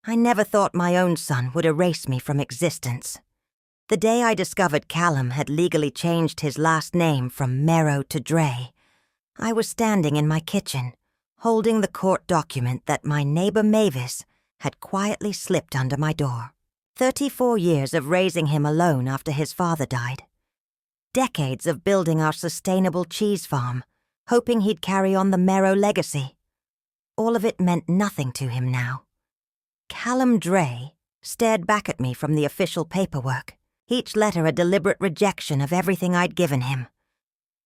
I never thought my own son would erase me from existence. The day I discovered Callum had legally changed his last name from Merrow to Dray, I was standing in my kitchen, holding the court document that my neighbor Mavis had quietly slipped under my door. 34 years of raising him alone after his father died. Decades of building our sustainable cheese farm, hoping he'd carry on the Merrow legacy. All of it meant nothing to him now. Callum Dray stared back at me from the official paperwork, each letter a deliberate rejection of everything I'd given him.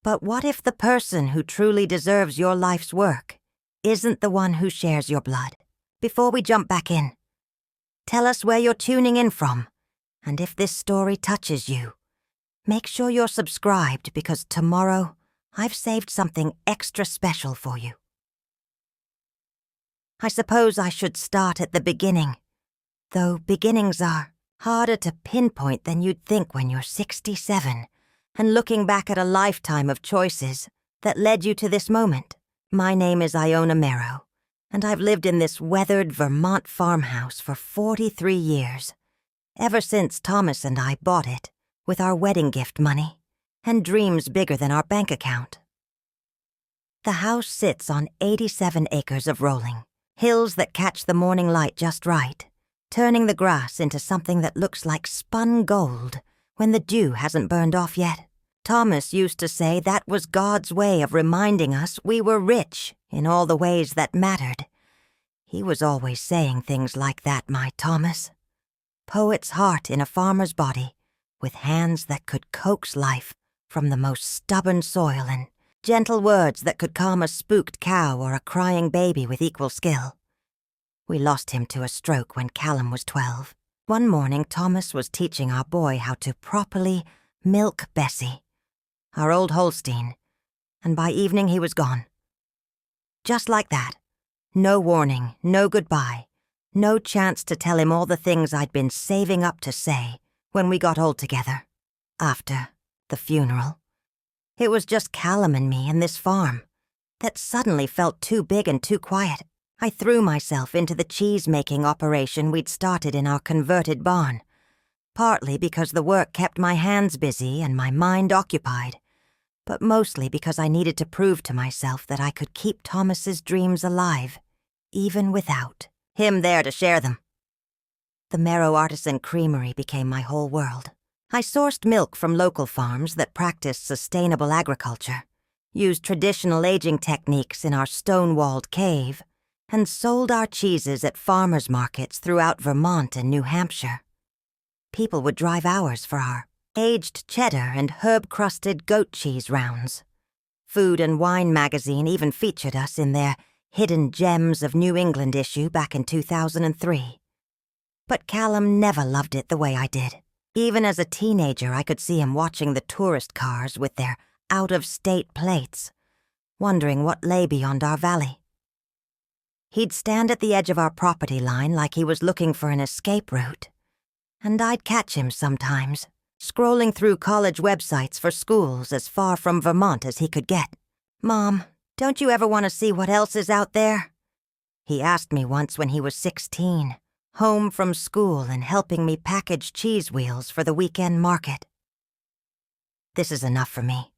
But what if the person who truly deserves your life's work isn't the one who shares your blood? Before we jump back in, tell us where you're tuning in from, and if this story touches you, make sure you're subscribed because tomorrow I've saved something extra special for you. I suppose I should start at the beginning, though beginnings are harder to pinpoint than you'd think when you're 67 and looking back at a lifetime of choices that led you to this moment. My name is Merrow, and I've lived in this weathered Vermont farmhouse for 43 years, ever since Thomas and I bought it with our wedding gift money and dreams bigger than our bank account. The house sits on 87 acres of rolling, hills that catch the morning light just right, turning the grass into something that looks like spun gold when the dew hasn't burned off yet. Thomas used to say that was God's way of reminding us we were rich in all the ways that mattered. He was always saying things like that, my Thomas. Poet's heart in a farmer's body, with hands that could coax life from the most stubborn soil and gentle words that could calm a spooked cow or a crying baby with equal skill. We lost him to a stroke when Callum was 12. One morning, Thomas was teaching our boy how to properly milk Bessie, our old Holstein, and by evening he was gone. Just like that. No warning, no goodbye, no chance to tell him all the things I'd been saving up to say when we got old together, after the funeral. It was just Callum and me and this farm that suddenly felt too big and too quiet. I threw myself into the cheese-making operation we'd started in our converted barn, partly because the work kept my hands busy and my mind occupied, but mostly because I needed to prove to myself that I could keep Thomas's dreams alive, even without him there to share them. The Merrow Artisan Creamery became my whole world. I sourced milk from local farms that practiced sustainable agriculture, used traditional aging techniques in our stone-walled cave, and sold our cheeses at farmers' markets throughout Vermont and New Hampshire. People would drive hours for our aged cheddar and herb-crusted goat cheese rounds. Food and Wine magazine even featured us in their Hidden Gems of New England issue back in 2003. But Callum never loved it the way I did. Even as a teenager, I could see him watching the tourist cars with their out-of-state plates, wondering what lay beyond our valley. He'd stand at the edge of our property line like he was looking for an escape route, and I'd catch him sometimes, scrolling through college websites for schools as far from Vermont as he could get. "Mom, don't you ever want to see what else is out there?" He asked me once when he was 16, home from school and helping me package cheese wheels for the weekend market. "This is enough for me,"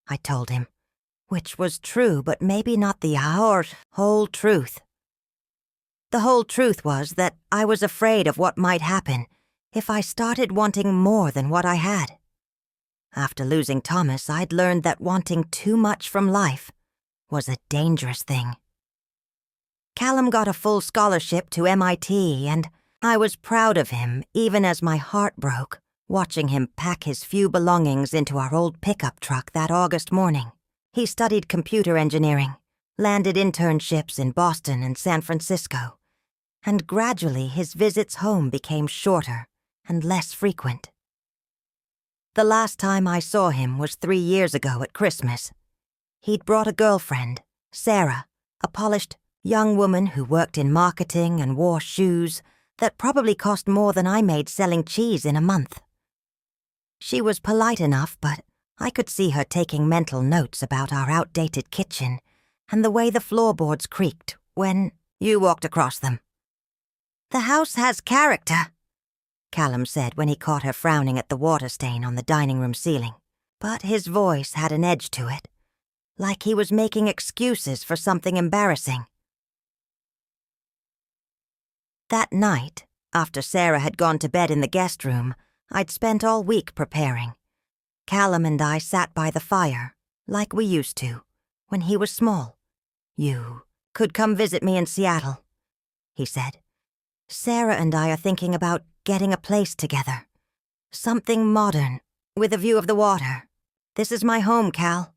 I told him, which was true, but maybe not the whole truth. The whole truth was that I was afraid of what might happen if I started wanting more than what I had. After losing Thomas, I'd learned that wanting too much from life was a dangerous thing. Callum got a full scholarship to MIT, and I was proud of him even as my heart broke watching him pack his few belongings into our old pickup truck that August morning. He studied computer engineering, landed internships in Boston and San Francisco, and gradually his visits home became shorter and less frequent. The last time I saw him was 3 years ago at Christmas. He'd brought a girlfriend, Sarah, a polished young woman who worked in marketing and wore shoes that probably cost more than I made selling cheese in a month. She was polite enough, but I could see her taking mental notes about our outdated kitchen and the way the floorboards creaked when you walked across them. "The house has character," Callum said when he caught her frowning at the water stain on the dining room ceiling. But his voice had an edge to it, like he was making excuses for something embarrassing. That night, after Sarah had gone to bed in the guest room, I'd spent all week preparing. Callum and I sat by the fire, like we used to, when he was small. "You could come visit me in Seattle," he said. "Sarah and I are thinking about getting a place together. Something modern, with a view of the water. This is my home, Cal,"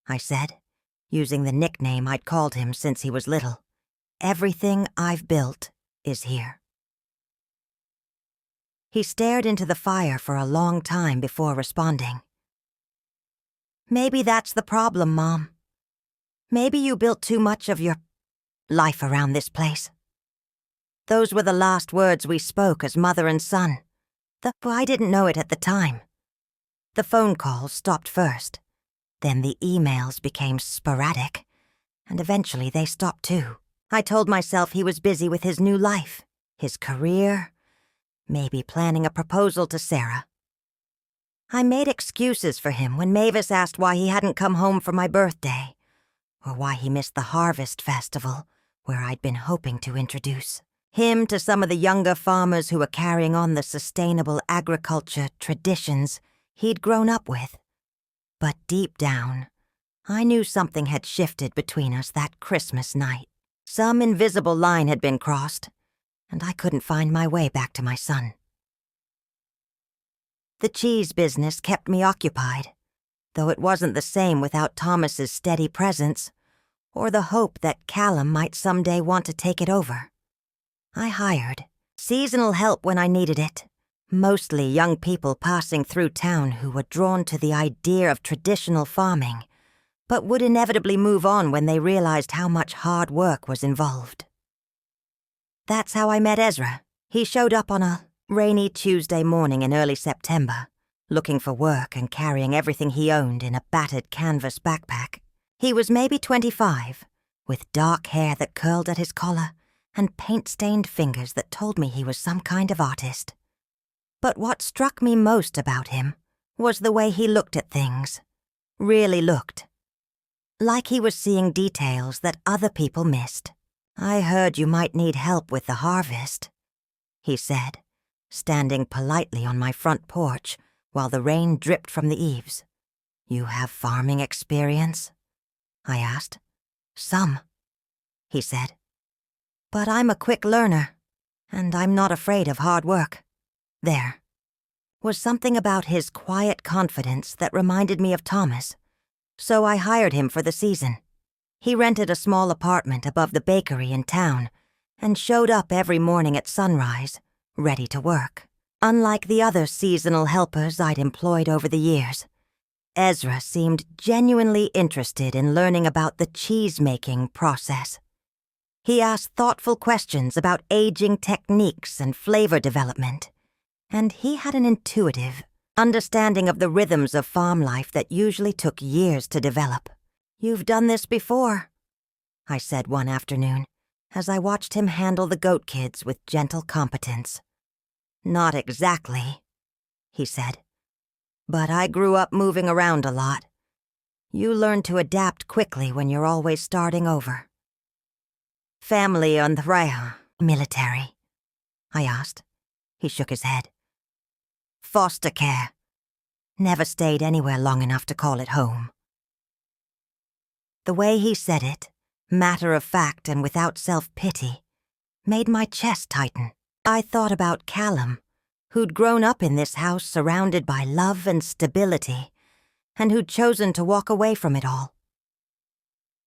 I said, using the nickname I'd called him since he was little. "Everything I've built is here." He stared into the fire for a long time before responding. "Maybe that's the problem, Mom. Maybe you built too much of your life around this place." Those were the last words we spoke as mother and son, though I didn't know it at the time. The phone calls stopped first. Then the emails became sporadic, and eventually they stopped too. I told myself he was busy with his new life, his career, maybe planning a proposal to Sarah. I made excuses for him when Mavis asked why he hadn't come home for my birthday, or why he missed the Harvest Festival, where I'd been hoping to introduce him to some of the younger farmers who were carrying on the sustainable agriculture traditions he'd grown up with. But deep down, I knew something had shifted between us that Christmas night. Some invisible line had been crossed, and I couldn't find my way back to my son. The cheese business kept me occupied, though it wasn't the same without Thomas's steady presence, or the hope that Callum might someday want to take it over. I hired seasonal help when I needed it, mostly young people passing through town who were drawn to the idea of traditional farming, but would inevitably move on when they realized how much hard work was involved. That's how I met Ezra. He showed up on a rainy Tuesday morning in early September, looking for work and carrying everything he owned in a battered canvas backpack. He was maybe 25, with dark hair that curled at his collar and paint-stained fingers that told me he was some kind of artist. But what struck me most about him was the way he looked at things. Really looked. Like he was seeing details that other people missed. "I heard you might need help with the harvest," he said, standing politely on my front porch while the rain dripped from the eaves. "You have farming experience?" I asked. "Some," he said. "But I'm a quick learner, and I'm not afraid of hard work." There was something about his quiet confidence that reminded me of Thomas, so I hired him for the season. He rented a small apartment above the bakery in town and showed up every morning at sunrise, ready to work. Unlike the other seasonal helpers I'd employed over the years, Ezra seemed genuinely interested in learning about the cheese-making process. He asked thoughtful questions about aging techniques and flavor development, and he had an intuitive understanding of the rhythms of farm life that usually took years to develop. "You've done this before," I said one afternoon, as I watched him handle the goat kids with gentle competence. "Not exactly," he said, "but I grew up moving around a lot. You learn to adapt quickly when you're always starting over." "Family on the military?" I asked. He shook his head. "Foster care. Never stayed anywhere long enough to call it home." The way he said it, matter of fact and without self-pity, made my chest tighten. I thought about Callum, who'd grown up in this house surrounded by love and stability, and who'd chosen to walk away from it all.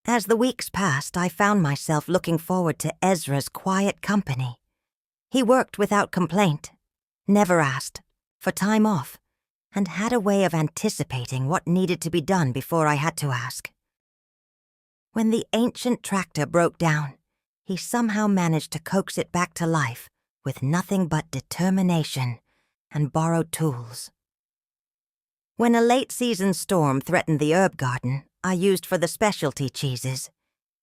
As the weeks passed, I found myself looking forward to Ezra's quiet company. He worked without complaint, never asked for time off, and had a way of anticipating what needed to be done before I had to ask. When the ancient tractor broke down, he somehow managed to coax it back to life with nothing but determination and borrowed tools. When a late-season storm threatened the herb garden I used for the specialty cheeses,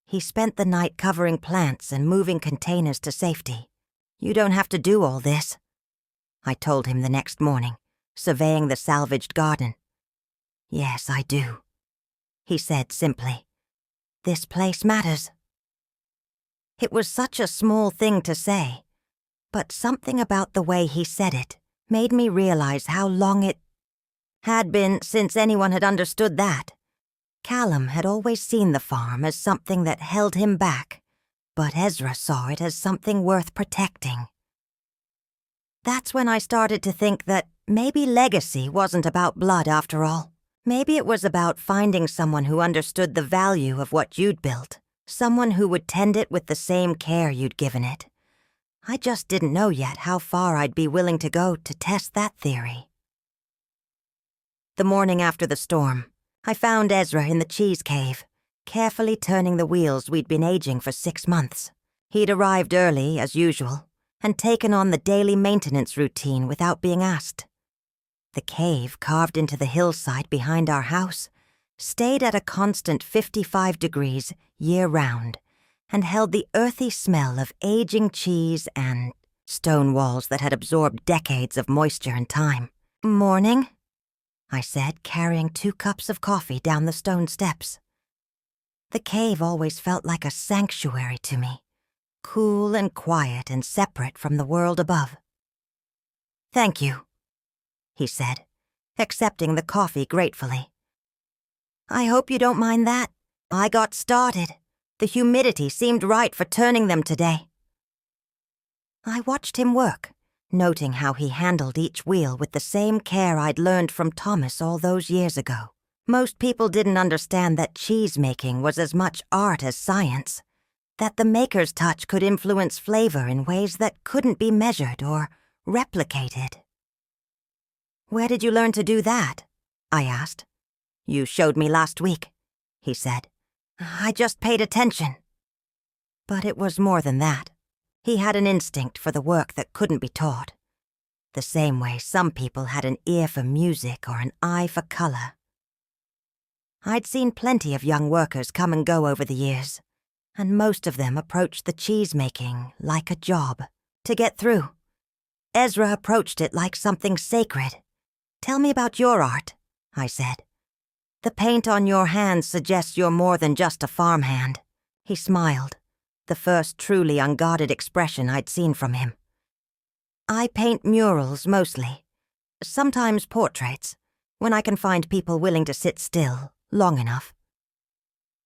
he spent the night covering plants and moving containers to safety, You don't have to do all this, I told him the next morning, surveying the salvaged garden. Yes, I do, he said simply. This place matters. It was such a small thing to say, but something about the way he said it made me realize how long it had been since anyone had understood that. Callum had always seen the farm as something that held him back, but Ezra saw it as something worth protecting. That's when I started to think that maybe legacy wasn't about blood after all. Maybe it was about finding someone who understood the value of what you'd built, someone who would tend it with the same care you'd given it. I just didn't know yet how far I'd be willing to go to test that theory. The morning after the storm, I found Ezra in the cheese cave, carefully turning the wheels we'd been aging for 6 months. He'd arrived early, as usual, and taken on the daily maintenance routine without being asked. The cave, carved into the hillside behind our house, stayed at a constant 55 degrees year-round and held the earthy smell of aging cheese and stone walls that had absorbed decades of moisture and time. "Morning," I said, carrying 2 cups of coffee down the stone steps. The cave always felt like a sanctuary to me, cool and quiet and separate from the world above. "Thank you," he said, accepting the coffee gratefully. "I hope you don't mind that. I got started. The humidity seemed right for turning them today." I watched him work, noting how he handled each wheel with the same care I'd learned from Thomas all those years ago. Most people didn't understand that cheese-making was as much art as science, that the maker's touch could influence flavor in ways that couldn't be measured or replicated. "Where did you learn to do that?" I asked. "You showed me last week," he said. "I just paid attention." But it was more than that. He had an instinct for the work that couldn't be taught, the same way some people had an ear for music or an eye for color. I'd seen plenty of young workers come and go over the years, and most of them approached the cheese-making like a job, to get through. Ezra approached it like something sacred. "Tell me about your art," I said. "The paint on your hands suggests you're more than just a farmhand." He smiled, the first truly unguarded expression I'd seen from him. "I paint murals mostly, sometimes portraits, when I can find people willing to sit still long enough."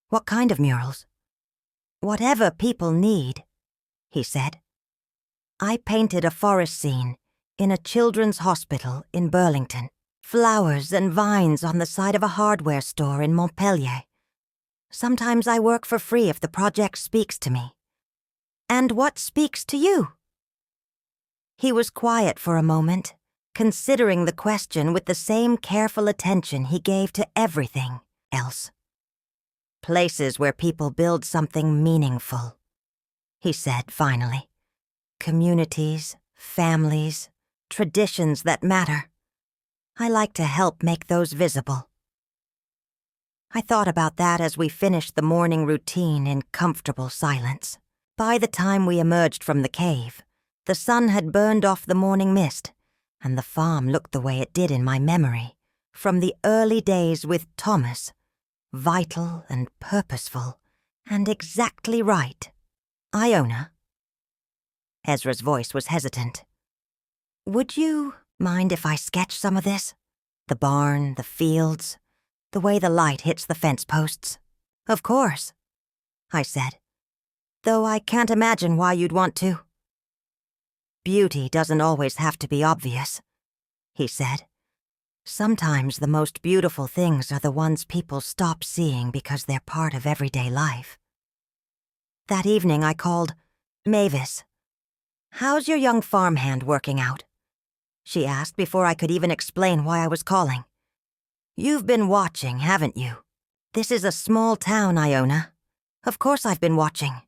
"What kind of murals?" "Whatever people need," he said. "I painted a forest scene in a children's hospital in Burlington, flowers and vines on the side of a hardware store in Montpellier. Sometimes I work for free if the project speaks to me." "And what speaks to you?" He was quiet for a moment, considering the question with the same careful attention he gave to everything else. "Places where people build something meaningful," he said finally. "Communities, families, traditions that matter. I like to help make those visible." I thought about that as we finished the morning routine in comfortable silence. By the time we emerged from the cave, the sun had burned off the morning mist, and the farm looked the way it did in my memory, from the early days with Thomas, vital and purposeful, and exactly right. "Iona." Ezra's voice was hesitant. "Would you mind if I sketch some of this? The barn, the fields, the way the light hits the fence posts." "Of course," I said, "though I can't imagine why you'd want to." "Beauty doesn't always have to be obvious," he said. "Sometimes the most beautiful things are the ones people stop seeing because they're part of everyday life." That evening I called Mavis. "How's your young farmhand working out?" she asked before I could even explain why I was calling. "You've been watching, haven't you? This is a small town, Iona. Of course I've been watching."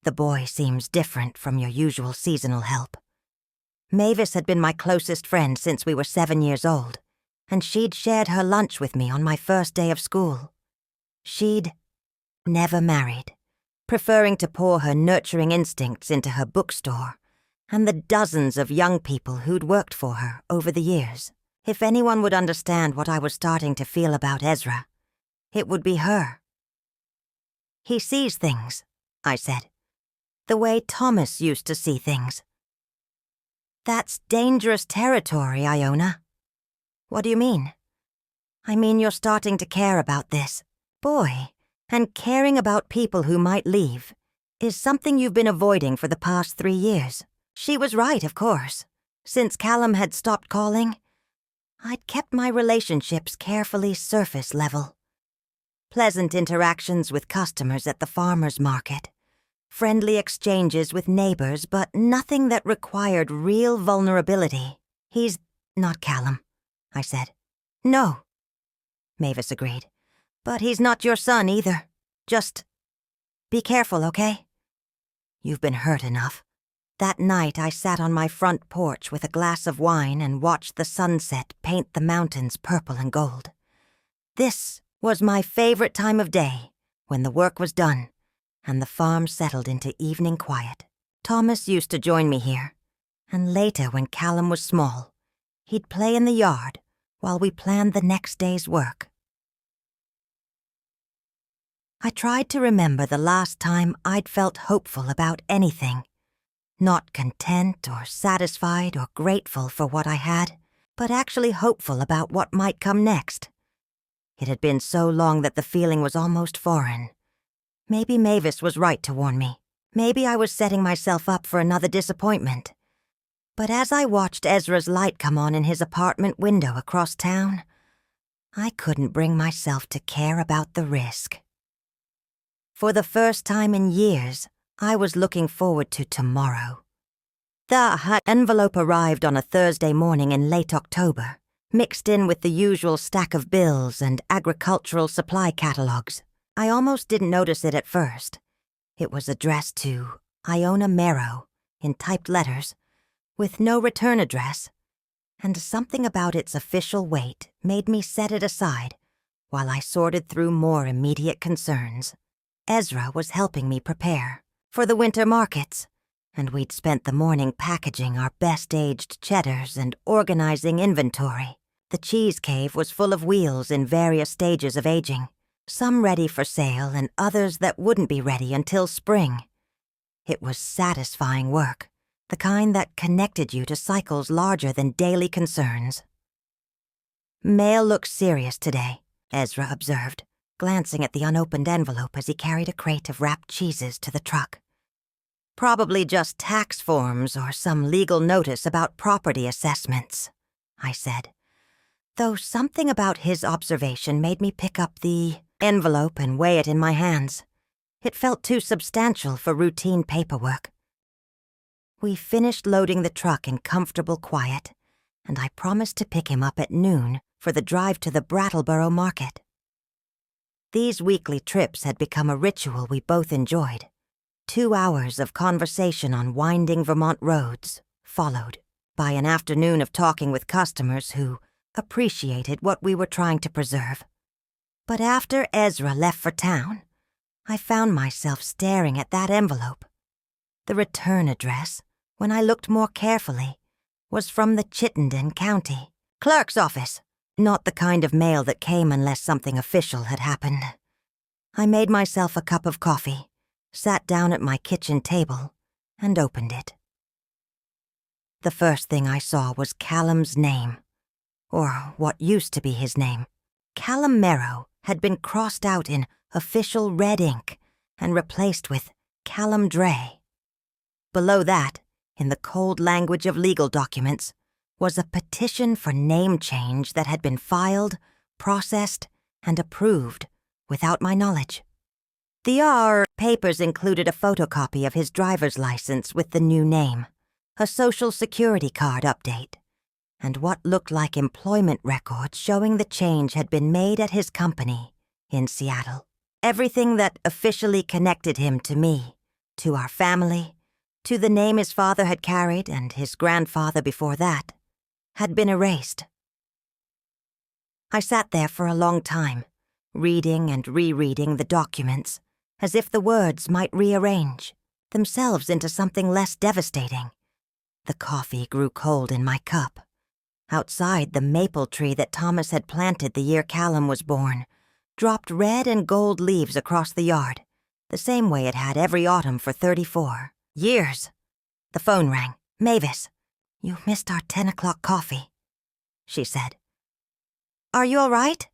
The boy seems different from your usual seasonal help. Mavis had been my closest friend since we were 7 years old, and she'd shared her lunch with me on my first day of school. She'd never married, preferring to pour her nurturing instincts into her bookstore and the dozens of young people who'd worked for her over the years. If anyone would understand what I was starting to feel about Ezra, it would be her. "He sees things," I said, "the way Thomas used to see things." "That's dangerous territory, Iona." "What do you mean?" "I mean you're starting to care about this. Boy, and caring about people who might leave is something you've been avoiding for the past 3 years. She was right, of course. Since Callum had stopped calling, I'd kept my relationships carefully surface level. Pleasant interactions with customers at the farmer's market, friendly exchanges with neighbors, but nothing that required real vulnerability. "He's not Callum," I said. "No," Mavis agreed. "But he's not your son either. Just be careful, okay? You've been hurt enough." That night I sat on my front porch with a glass of wine and watched the sunset paint the mountains purple and gold. This was my favorite time of day, when the work was done and the farm settled into evening quiet. Thomas used to join me here, and later when Callum was small, he'd play in the yard while we planned the next day's work. I tried to remember the last time I'd felt hopeful about anything. Not content or satisfied or grateful for what I had, but actually hopeful about what might come next. It had been so long that the feeling was almost foreign. Maybe Mavis was right to warn me. Maybe I was setting myself up for another disappointment. But as I watched Ezra's light come on in his apartment window across town, I couldn't bring myself to care about the risk. For the first time in years, I was looking forward to tomorrow. The envelope arrived on a Thursday morning in late October, mixed in with the usual stack of bills and agricultural supply catalogs. I almost didn't notice it at first. It was addressed to Iona Merrow, in typed letters, with no return address, and something about its official weight made me set it aside while I sorted through more immediate concerns. Ezra was helping me prepare for the winter markets, and we'd spent the morning packaging our best-aged cheddars and organizing inventory. The cheese cave was full of wheels in various stages of aging, some ready for sale and others that wouldn't be ready until spring. It was satisfying work, the kind that connected you to cycles larger than daily concerns. "Mail looks serious today," Ezra observed, glancing at the unopened envelope as he carried a crate of wrapped cheeses to the truck. "Probably just tax forms or some legal notice about property assessments," I said, though something about his observation made me pick up the envelope and weigh it in my hands. It felt too substantial for routine paperwork. We finished loading the truck in comfortable quiet, and I promised to pick him up at noon for the drive to the Brattleboro market. These weekly trips had become a ritual we both enjoyed. 2 hours of conversation on winding Vermont roads, followed by an afternoon of talking with customers who appreciated what we were trying to preserve. But after Ezra left for town, I found myself staring at that envelope. The return address, when I looked more carefully, was from the Chittenden County Clerk's office. Not the kind of mail that came unless something official had happened. I made myself a cup of coffee, sat down at my kitchen table, and opened it. The first thing I saw was Callum's name, or what used to be his name. Callum Merrow had been crossed out in official red ink and replaced with Callum Dray. Below that, in the cold language of legal documents, was a petition for name change that had been filed, processed, and approved without my knowledge. The papers included a photocopy of his driver's license with the new name, a social security card update, and what looked like employment records showing the change had been made at his company in Seattle. Everything that officially connected him to me, to our family, to the name his father had carried and his grandfather before that, had been erased. I sat there for a long time, reading and rereading the documents, as if the words might rearrange themselves into something less devastating, The coffee grew cold in my cup. Outside, the maple tree that Thomas had planted the year Callum was born dropped red and gold leaves across the yard, the same way it had every autumn for 34 years. The phone rang. "Mavis, you missed our 10 o'clock coffee," she said. "Are you all right?"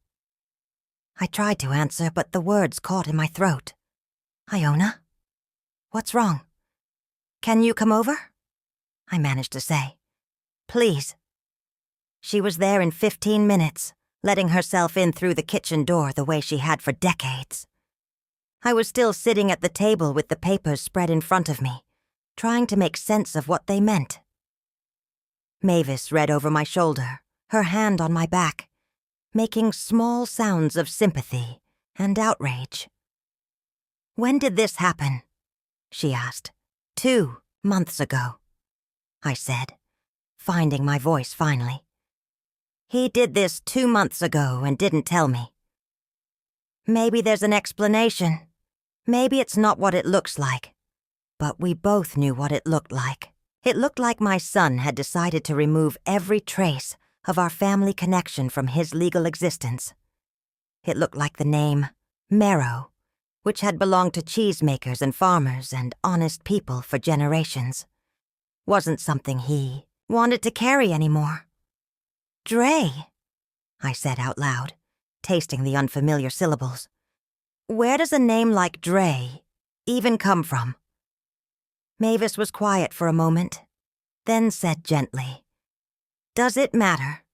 I tried to answer, but the words caught in my throat. "Iona? What's wrong? Can you come over?" I managed to say. "Please." She was there in 15 minutes, letting herself in through the kitchen door the way she had for decades. I was still sitting at the table with the papers spread in front of me, trying to make sense of what they meant. Mavis read over my shoulder, her hand on my back, making small sounds of sympathy and outrage. "When did this happen?" she asked. 2 months ago, I said, finding my voice finally. "He did this 2 months ago and didn't tell me." "Maybe there's an explanation. Maybe it's not what it looks like." But we both knew what it looked like. It looked like my son had decided to remove every trace of our family connection from his legal existence. It looked like the name Merrow, which had belonged to cheesemakers and farmers and honest people for generations, wasn't something he wanted to carry anymore. "Dray," I said out loud, tasting the unfamiliar syllables. "Where does a name like Dray even come from?" Mavis was quiet for a moment, then said gently, "Does it matter?"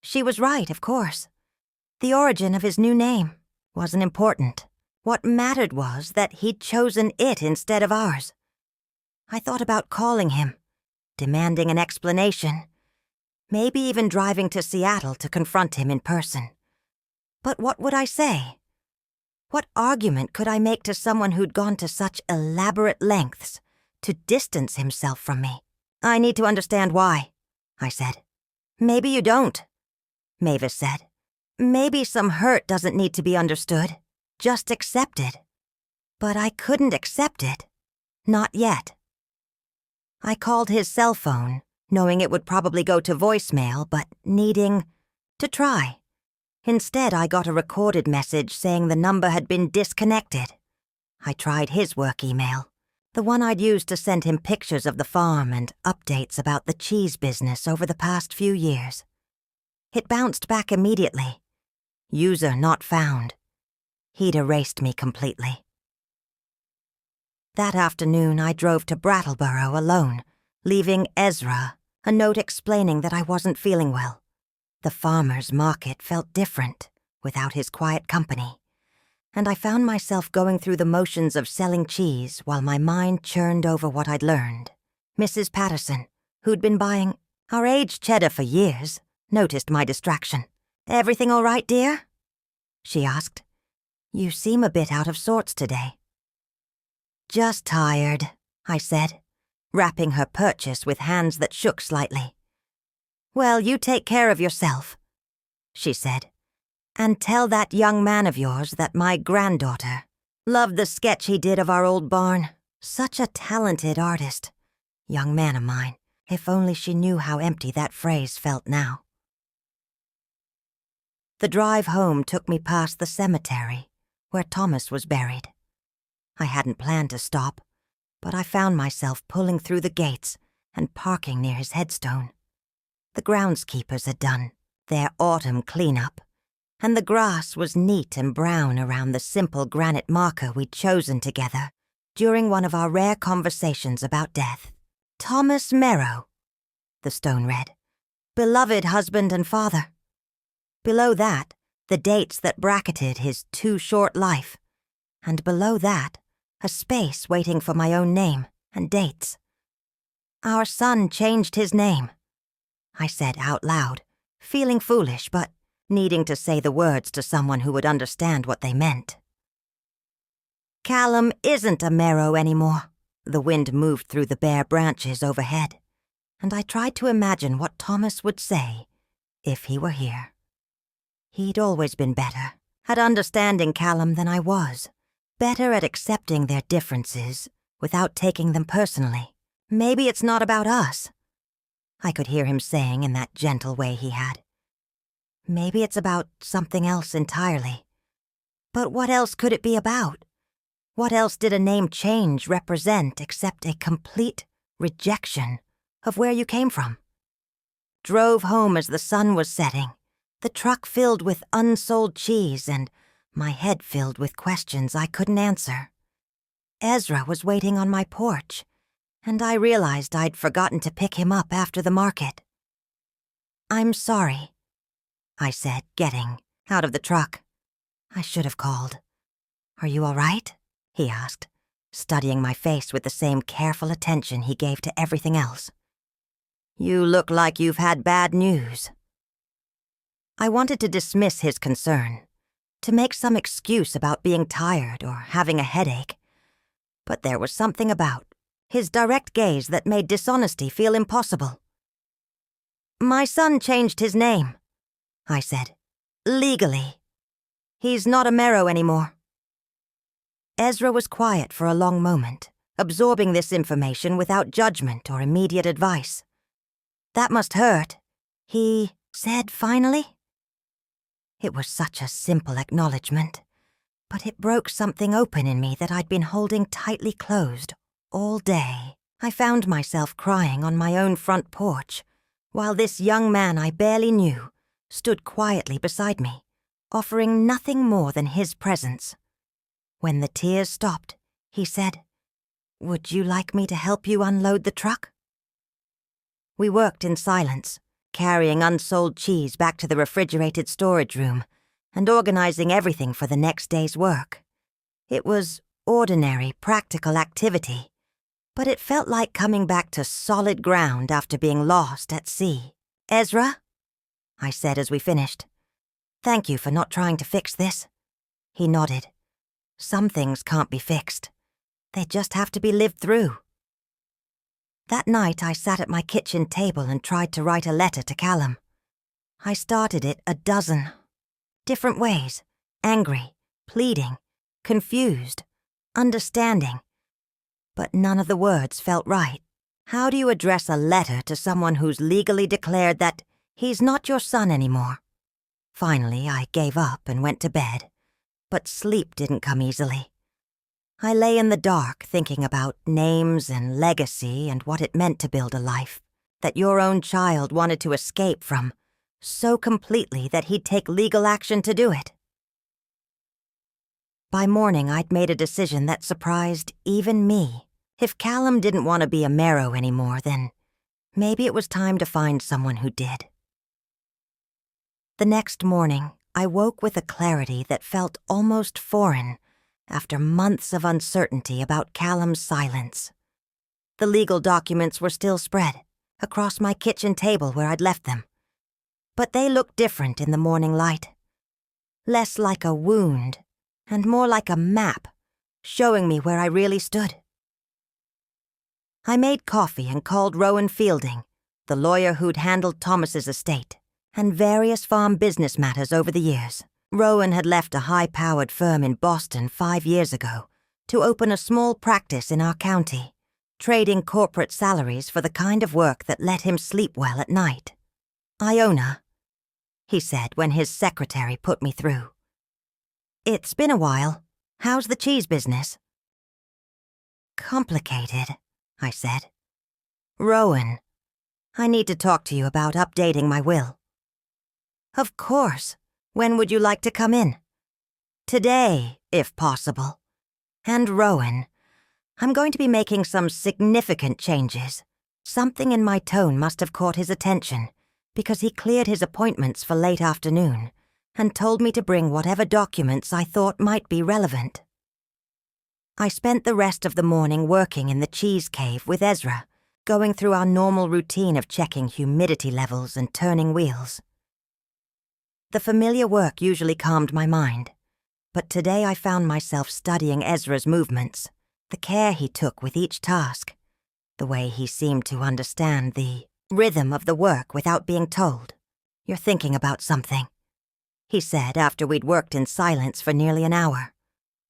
She was right, of course. The origin of his new name wasn't important. What mattered was that he'd chosen it instead of ours. I thought about calling him, demanding an explanation, maybe even driving to Seattle to confront him in person. But what would I say? What argument could I make to someone who'd gone to such elaborate lengths to distance himself from me? "I need to understand why," I said. "Maybe you don't," Mavis said. "Maybe some hurt doesn't need to be understood, just accepted." But I couldn't accept it. Not yet. I called his cell phone, knowing it would probably go to voicemail, but needing to try. Instead, I got a recorded message saying the number had been disconnected. I tried his work email, the one I'd used to send him pictures of the farm and updates about the cheese business over the past few years. It bounced back immediately. "User not found." He'd erased me completely. That afternoon, I drove to Brattleboro alone, leaving Ezra a note explaining that I wasn't feeling well. The farmer's market felt different without his quiet company, and I found myself going through the motions of selling cheese while my mind churned over what I'd learned. Mrs. Patterson, who'd been buying our aged cheddar for years, noticed my distraction. "Everything all right, dear?" she asked. "You seem a bit out of sorts today." "Just tired," I said, wrapping her purchase with hands that shook slightly. "Well, you take care of yourself," she said, "and tell that young man of yours that my granddaughter loved the sketch he did of our old barn. Such a talented artist. Young man of mine, if only she knew how empty that phrase felt now." The drive home took me past the cemetery, where Thomas was buried. I hadn't planned to stop, but I found myself pulling through the gates and parking near his headstone. The groundskeepers had done their autumn cleanup, and the grass was neat and brown around the simple granite marker we'd chosen together during one of our rare conversations about death. "Thomas Merrow," the stone read, "beloved husband and father." Below that, the dates that bracketed his too short life, and below that, a space waiting for my own name and dates. "Our son changed his name," I said out loud, feeling foolish but needing to say the words to someone who would understand what they meant. "Callum isn't a Merrow anymore." The wind moved through the bare branches overhead, and I tried to imagine what Thomas would say if he were here. He'd always been better at understanding Callum than I was, better at accepting their differences without taking them personally. Maybe it's not about us, I could hear him saying in that gentle way he had. Maybe it's about something else entirely. But what else could it be about? What else did a name change represent except a complete rejection of where you came from? Drove home as the sun was setting, the truck filled with unsold cheese and my head filled with questions I couldn't answer. Ezra was waiting on my porch, and I realized I'd forgotten to pick him up after the market. "I'm sorry," I said, getting out of the truck. "I should have called. Are you all right?" he asked, studying my face with the same careful attention he gave to everything else. "You look like you've had bad news." I wanted to dismiss his concern, to make some excuse about being tired or having a headache, but there was something about his direct gaze that made dishonesty feel impossible. "My son changed his name," I said. "Legally. He's not a Merrow anymore." Ezra was quiet for a long moment, absorbing this information without judgment or immediate advice. "That must hurt," he said finally. It was such a simple acknowledgement, but it broke something open in me that I'd been holding tightly closed all day. I found myself crying on my own front porch, while this young man I barely knew stood quietly beside me, offering nothing more than his presence. When the tears stopped, he said, "Would you like me to help you unload the truck?" We worked in silence, carrying unsold cheese back to the refrigerated storage room and organizing everything for the next day's work. It was ordinary, practical activity, but it felt like coming back to solid ground after being lost at sea. "Ezra," I said as we finished, "thank you for not trying to fix this." He nodded. "Some things can't be fixed. They just have to be lived through." That night I sat at my kitchen table and tried to write a letter to Callum. I started it 12 different ways: angry, pleading, confused, understanding. But none of the words felt right. How do you address a letter to someone who's legally declared that he's not your son anymore? Finally, I gave up and went to bed, but sleep didn't come easily. I lay in the dark thinking about names and legacy and what it meant to build a life that your own child wanted to escape from so completely that he'd take legal action to do it. By morning, I'd made a decision that surprised even me. If Callum didn't want to be a Merrow anymore, then maybe it was time to find someone who did. The next morning, I woke with a clarity that felt almost foreign after months of uncertainty about Callum's silence. The legal documents were still spread across my kitchen table where I'd left them, but they looked different in the morning light. Less like a wound and more like a map, showing me where I really stood. I made coffee and called Rowan Fielding, the lawyer who'd handled Thomas's estate and various farm business matters over the years. Rowan had left a high-powered firm in Boston 5 years ago to open a small practice in our county, trading corporate salaries for the kind of work that let him sleep well at night. "Iona," he said when his secretary put me through. "It's been a while. How's the cheese business?" "Complicated," I said. "Rowan, I need to talk to you about updating my will." "Of course. When would you like to come in?" "Today, if possible. And Rowan, I'm going to be making some significant changes." Something in my tone must have caught his attention, because he cleared his appointments for late afternoon and told me to bring whatever documents I thought might be relevant. I spent the rest of the morning working in the cheese cave with Ezra, going through our normal routine of checking humidity levels and turning wheels. The familiar work usually calmed my mind, but today I found myself studying Ezra's movements, the care he took with each task, the way he seemed to understand the rhythm of the work without being told. "You're thinking about something," he said after we'd worked in silence for nearly an hour.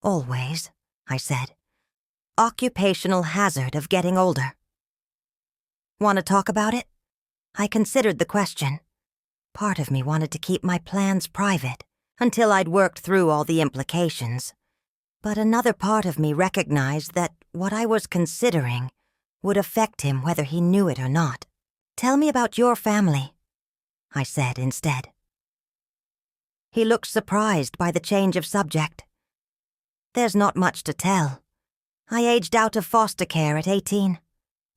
"Always," I said. "Occupational hazard of getting older." Want to talk about it? I considered the question. Part of me wanted to keep my plans private until I'd worked through all the implications. But another part of me recognized that what I was considering would affect him whether he knew it or not. Tell me about your family, I said instead. He looked surprised by the change of subject. There's not much to tell. I aged out of foster care at 18.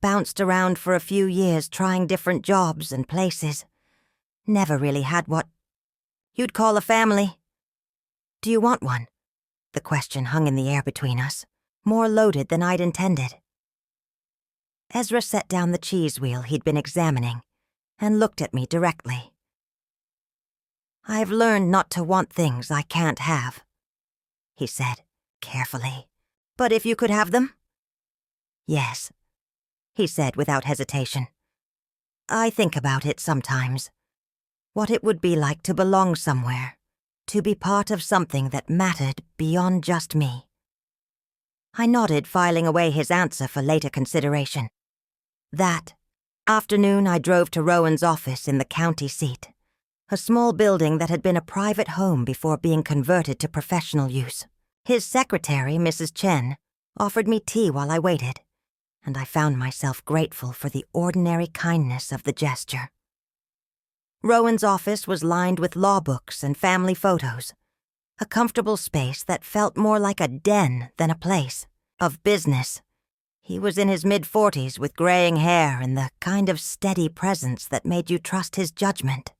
Bounced around for a few years trying different jobs and places. Never really had what you'd call a family. Do you want one? The question hung in the air between us, more loaded than I'd intended. Ezra set down the cheese wheel he'd been examining and looked at me directly. I've learned not to want things I can't have, he said, carefully. But if you could have them? Yes, he said without hesitation. I think about it sometimes. What it would be like to belong somewhere, to be part of something that mattered beyond just me. I nodded, filing away his answer for later consideration. That afternoon I drove to Rowan's office in the county seat, a small building that had been a private home before being converted to professional use. His secretary, Mrs. Chen, offered me tea while I waited, and I found myself grateful for the ordinary kindness of the gesture. Rowan's office was lined with law books and family photos, a comfortable space that felt more like a den than a place of business. He was in his mid-40s with graying hair and the kind of steady presence that made you trust his judgment.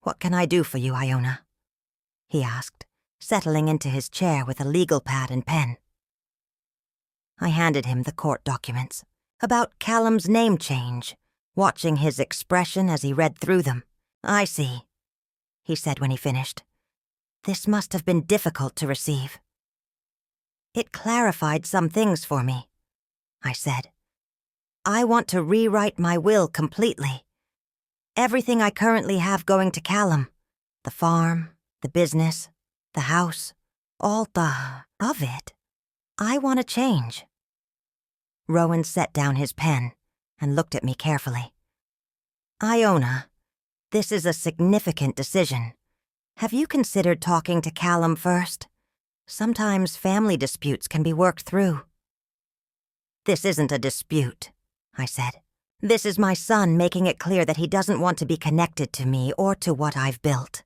"What can I do for you, Iona?" he asked, settling into his chair with a legal pad and pen. I handed him the court documents, about Callum's name change, watching his expression as he read through them. "I see," he said when he finished. "This must have been difficult to receive." "It clarified some things for me," I said. "I want to rewrite my will completely. Everything I currently have going to Callum, the farm, the business, the house, all of it. I want to change." Rowan set down his pen and looked at me carefully. "Iona, this is a significant decision. Have you considered talking to Callum first? Sometimes family disputes can be worked through." "This isn't a dispute," I said. "This is my son making it clear that he doesn't want to be connected to me or to what I've built.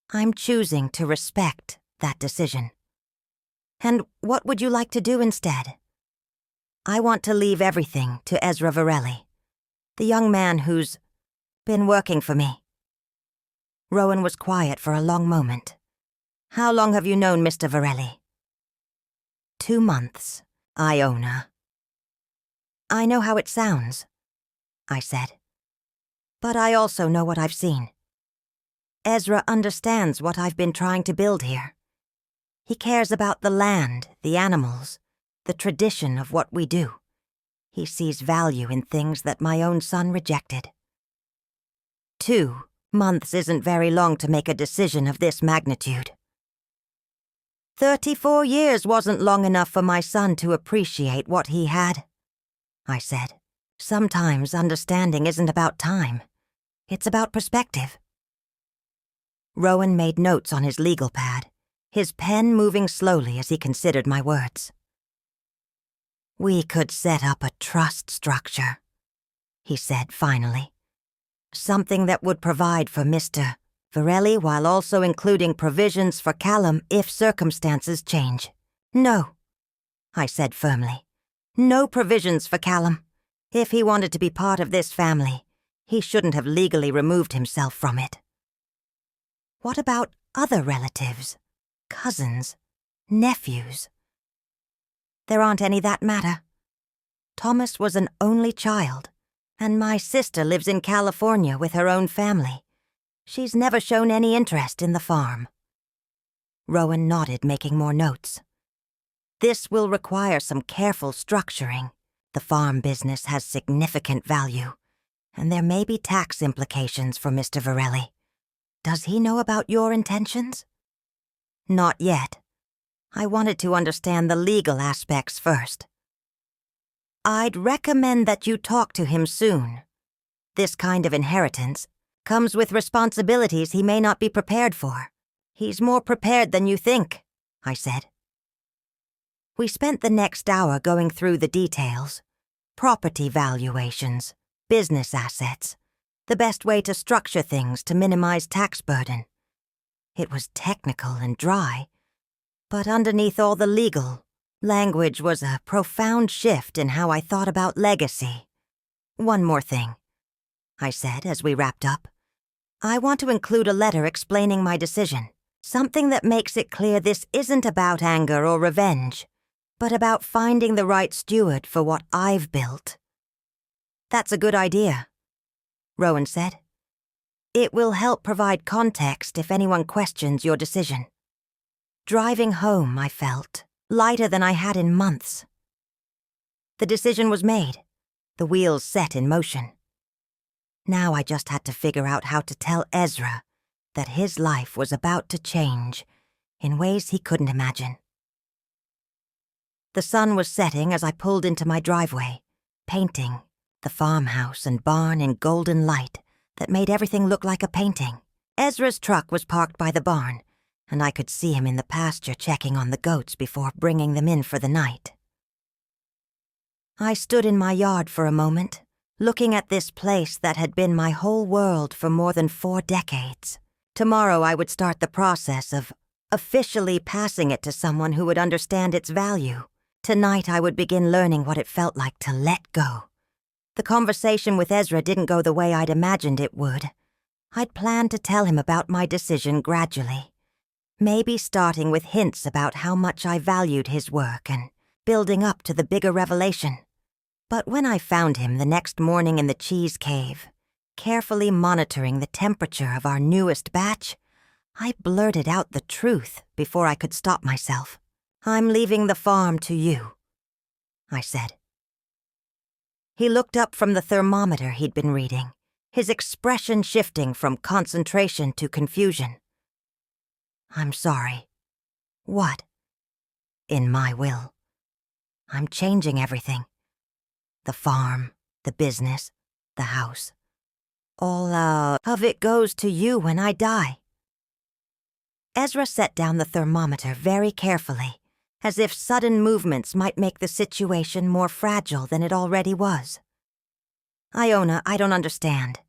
I'm choosing to respect that decision." "And what would you like to do instead?" "I want to leave everything to Ezra Varelli, the young man who's been working for me." Rowan was quiet for a long moment. "How long have you known Mr. Varelli?" 2 months, Iona." "I know how it sounds," I said. "But I also know what I've seen. Ezra understands what I've been trying to build here. He cares about the land, the animals, the tradition of what we do. He sees value in things that my own son rejected. 2 months isn't very long to make a decision of this magnitude." 34 years wasn't long enough for my son to appreciate what he had," I said. "Sometimes understanding isn't about time. It's about perspective." Rowan made notes on his legal pad, his pen moving slowly as he considered my words. "We could set up a trust structure," he said finally. "Something that would provide for Mr. Varelli while also including provisions for Callum if circumstances change." "No," I said firmly. "No provisions for Callum. If he wanted to be part of this family, he shouldn't have legally removed himself from it." "What about other relatives? Cousins? Nephews?" "There aren't any that matter. Thomas was an only child, and my sister lives in California with her own family. She's never shown any interest in the farm." Rowan nodded, making more notes. "This will require some careful structuring. The farm business has significant value, and there may be tax implications for Mr. Varelli. Does he know about your intentions?" "Not yet. I wanted to understand the legal aspects first." I'd recommend that you talk to him soon. This kind of inheritance comes with responsibilities he may not be prepared for. He's more prepared than you think, I said. We spent the next hour going through the details. Property valuations, business assets, the best way to structure things to minimize tax burden. It was technical and dry, but underneath all the legal language was a profound shift in how I thought about legacy. One more thing, I said as we wrapped up. I want to include a letter explaining my decision, something that makes it clear this isn't about anger or revenge, but about finding the right steward for what I've built. That's a good idea, Rowan said. It will help provide context if anyone questions your decision. Driving home, I felt lighter than I had in months. The decision was made, the wheels set in motion. Now I just had to figure out how to tell Ezra that his life was about to change in ways he couldn't imagine. The sun was setting as I pulled into my driveway, painting the farmhouse and barn in golden light that made everything look like a painting. Ezra's truck was parked by the barn, and I could see him in the pasture checking on the goats before bringing them in for the night. I stood in my yard for a moment, looking at this place that had been my whole world for more than 4 decades. Tomorrow I would start the process of officially passing it to someone who would understand its value. Tonight I would begin learning what it felt like to let go. The conversation with Ezra didn't go the way I'd imagined it would. I'd planned to tell him about my decision gradually, maybe starting with hints about how much I valued his work and building up to the bigger revelation. But when I found him the next morning in the cheese cave, carefully monitoring the temperature of our newest batch, I blurted out the truth before I could stop myself. "I'm leaving the farm to you," I said. He looked up from the thermometer he'd been reading, his expression shifting from concentration to confusion. "I'm sorry." "What?" "In my will. I'm changing everything. The farm, the business, the house. All of it goes to you when I die." Ezra set down the thermometer very carefully, as if sudden movements might make the situation more fragile than it already was. "Iona, I don't understand.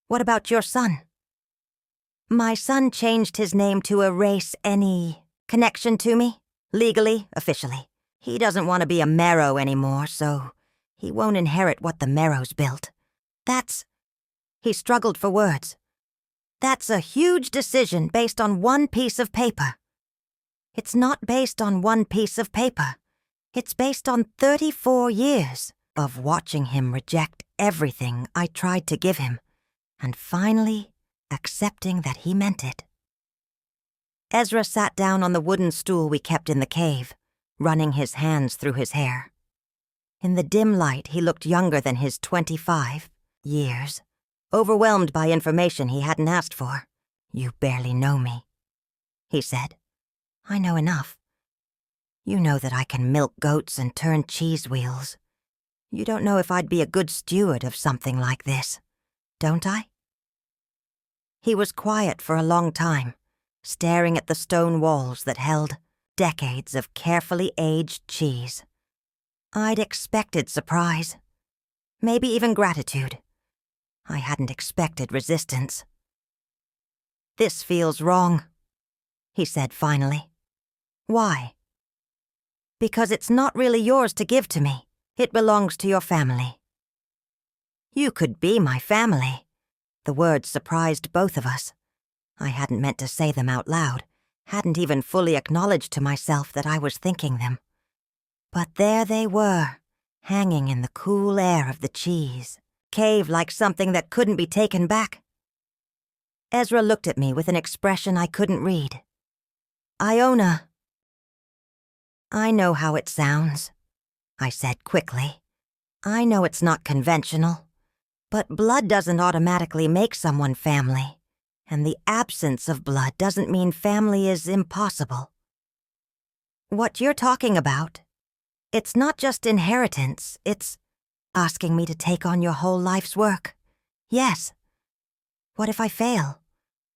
What about your son?" "My son changed his name to erase any connection to me, legally, officially. He doesn't want to be a Merrow anymore, so he won't inherit what the Merrows built. That's..." He struggled for words. "That's a huge decision based on one piece of paper." "It's not based on one piece of paper. It's based on 34 years of watching him reject everything I tried to give him, and finally accepting that he meant it." Ezra sat down on the wooden stool we kept in the cave, running his hands through his hair. In the dim light, he looked younger than his 25 years, overwhelmed by information he hadn't asked for. "You barely know me," he said. "I know enough. You know that I can milk goats and turn cheese wheels. You don't know if I'd be a good steward of something like this, don't I?" He was quiet for a long time, staring at the stone walls that held decades of carefully aged cheese. I'd expected surprise, maybe even gratitude. I hadn't expected resistance. "This feels wrong," he said finally. "Why?" "Because it's not really yours to give to me. It belongs to your family." "You could be my family." The words surprised both of us. I hadn't meant to say them out loud, hadn't even fully acknowledged to myself that I was thinking them. But there they were, hanging in the cool air of the cheese, cave like something that couldn't be taken back. Ezra looked at me with an expression I couldn't read. "Iona." "I know how it sounds," I said quickly. "I know it's not conventional, but blood doesn't automatically make someone family, and the absence of blood doesn't mean family is impossible." "What you're talking about," It's not just inheritance, it's asking me to take on your whole life's work. Yes. What if I fail?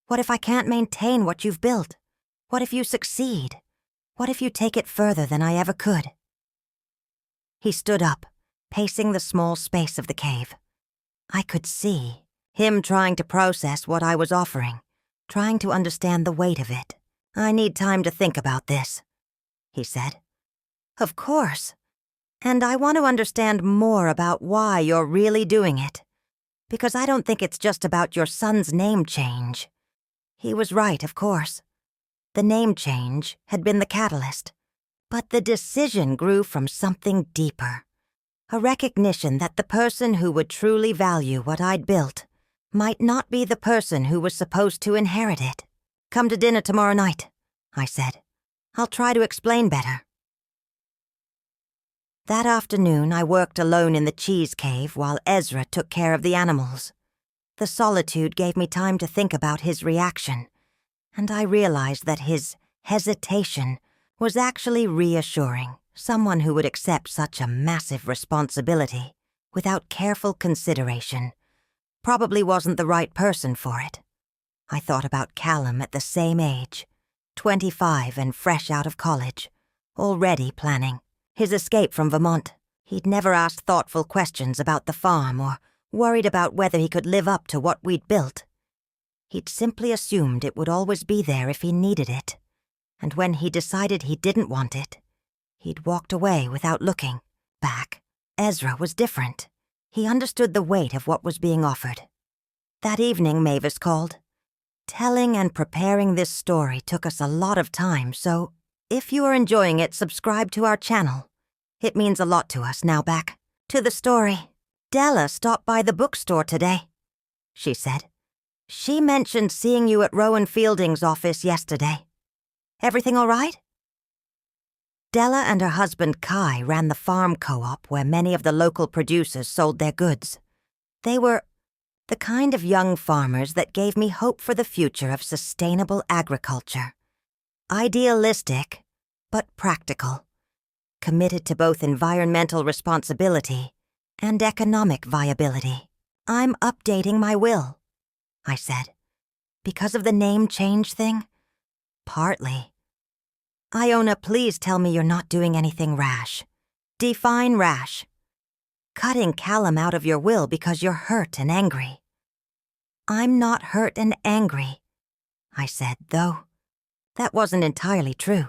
What if I can't maintain what you've built? What if you succeed? What if you take it further than I ever could? He stood up, pacing the small space of the cave. I could see him trying to process what I was offering, trying to understand the weight of it. I need time to think about this, he said. Of course. And I want to understand more about why you're really doing it. Because I don't think it's just about your son's name change. He was right, of course. The name change had been the catalyst. But the decision grew from something deeper. A recognition that the person who would truly value what I'd built might not be the person who was supposed to inherit it. Come to dinner tomorrow night, I said. I'll try to explain better. That afternoon, I worked alone in the cheese cave while Ezra took care of the animals. The solitude gave me time to think about his reaction, and I realized that his hesitation was actually reassuring. Someone who would accept such a massive responsibility without careful consideration probably wasn't the right person for it. I thought about Callum at the same age, 25 and fresh out of college, already planning his escape from Vermont. He'd never asked thoughtful questions about the farm or worried about whether he could live up to what we'd built. He'd simply assumed it would always be there if he needed it, and when he decided he didn't want it, he'd walked away without looking back. Ezra was different. He understood the weight of what was being offered. That evening, Mavis called. Telling and preparing this story took us a lot of time, so if you are enjoying it, subscribe to our channel. It means a lot to us. Now back to the story. Della stopped by the bookstore today, she said. She mentioned seeing you at Rowan Fielding's office yesterday. Everything all right? Della and her husband Kai ran the farm co-op where many of the local producers sold their goods. They were the kind of young farmers that gave me hope for the future of sustainable agriculture. Idealistic, but practical. Committed to both environmental responsibility and economic viability. I'm updating my will, I said. Because of the name change thing? Partly. Iona, please tell me you're not doing anything rash. Define rash. Cutting Callum out of your will because you're hurt and angry. I'm not hurt and angry, I said, though that wasn't entirely true.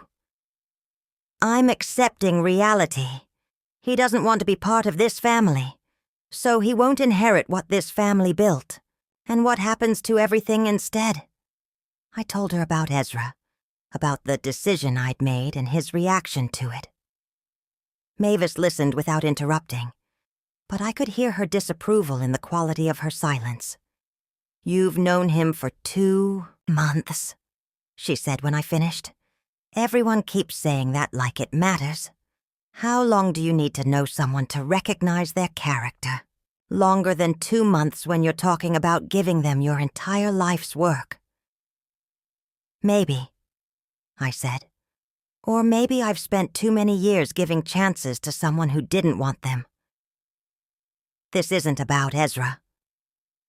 I'm accepting reality. He doesn't want to be part of this family, so he won't inherit what this family built, and what happens to everything instead. I told her about Ezra, about the decision I'd made and his reaction to it. Mavis listened without interrupting, but I could hear her disapproval in the quality of her silence. You've known him for 2 months, she said when I finished. Everyone keeps saying that like it matters. How long do you need to know someone to recognize their character? Longer than 2 months when you're talking about giving them your entire life's work. Maybe, I said. Or maybe I've spent too many years giving chances to someone who didn't want them. This isn't about Ezra,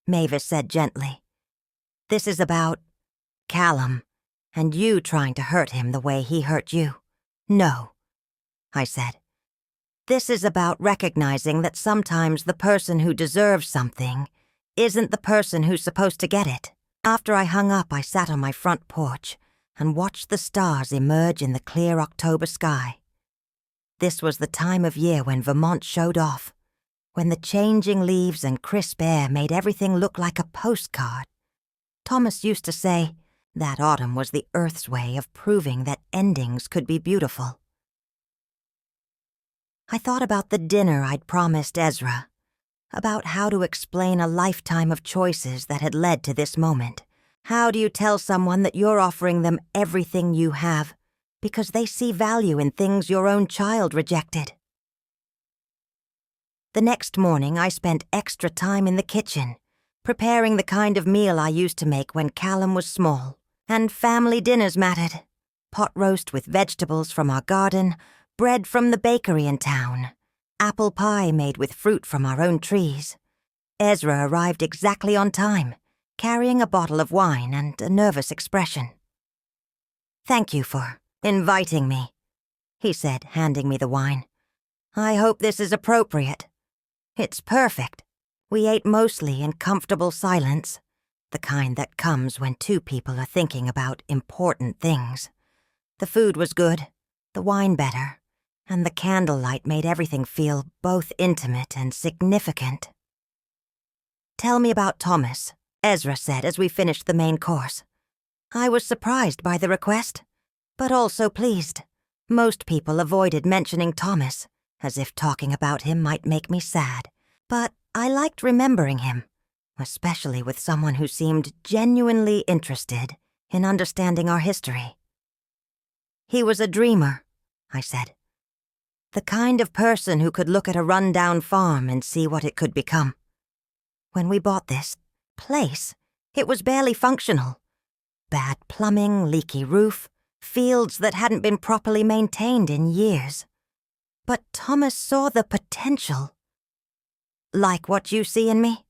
Mavis said gently. This is about Callum, and you trying to hurt him the way he hurt you. No, I said. This is about recognizing that sometimes the person who deserves something isn't the person who's supposed to get it. After I hung up, I sat on my front porch and watched the stars emerge in the clear October sky. This was the time of year when Vermont showed off, when the changing leaves and crisp air made everything look like a postcard. Thomas used to say that autumn was the Earth's way of proving that endings could be beautiful. I thought about the dinner I'd promised Ezra, about how to explain a lifetime of choices that had led to this moment. How do you tell someone that you're offering them everything you have because they see value in things your own child rejected? The next morning, I spent extra time in the kitchen, preparing the kind of meal I used to make when Callum was small. And family dinners mattered. Pot roast with vegetables from our garden, bread from the bakery in town, apple pie made with fruit from our own trees. Ezra arrived exactly on time, carrying a bottle of wine and a nervous expression. "Thank you for inviting me," he said, handing me the wine. "I hope this is appropriate." "It's perfect." We ate mostly in comfortable silence, the kind that comes when two people are thinking about important things. The food was good, the wine better, and the candlelight made everything feel both intimate and significant. "Tell me about Thomas," Ezra said as we finished the main course. I was surprised by the request, but also pleased. Most people avoided mentioning Thomas, as if talking about him might make me sad, but I liked remembering him, especially with someone who seemed genuinely interested in understanding our history. "He was a dreamer," I said. "The kind of person who could look at a run-down farm and see what it could become. When we bought this place, it was barely functional. Bad plumbing, leaky roof, fields that hadn't been properly maintained in years. But Thomas saw the potential. Like what you see in me?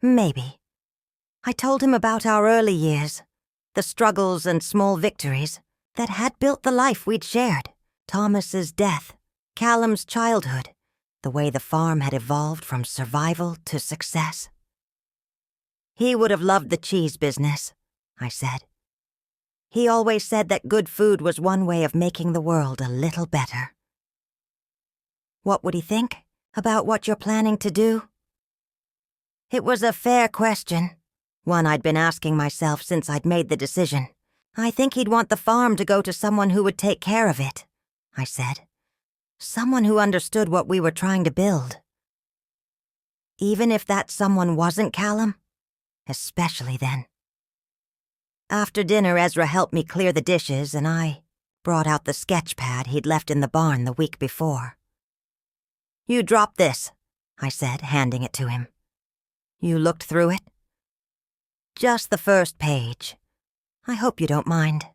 Maybe." I told him about our early years, the struggles and small victories that had built the life we'd shared. Thomas's death, Callum's childhood, the way the farm had evolved from survival to success. "He would have loved the cheese business," I said. "He always said that good food was one way of making the world a little better." "What would he think about what you're planning to do?" It was a fair question, one I'd been asking myself since I'd made the decision. "I think he'd want the farm to go to someone who would take care of it," I said. "Someone who understood what we were trying to build. Even if that someone wasn't Callum, especially then." After dinner, Ezra helped me clear the dishes and I brought out the sketch pad he'd left in the barn the week before. "You dropped this," I said, handing it to him. "You looked through it?" "Just the first page. I hope you don't mind."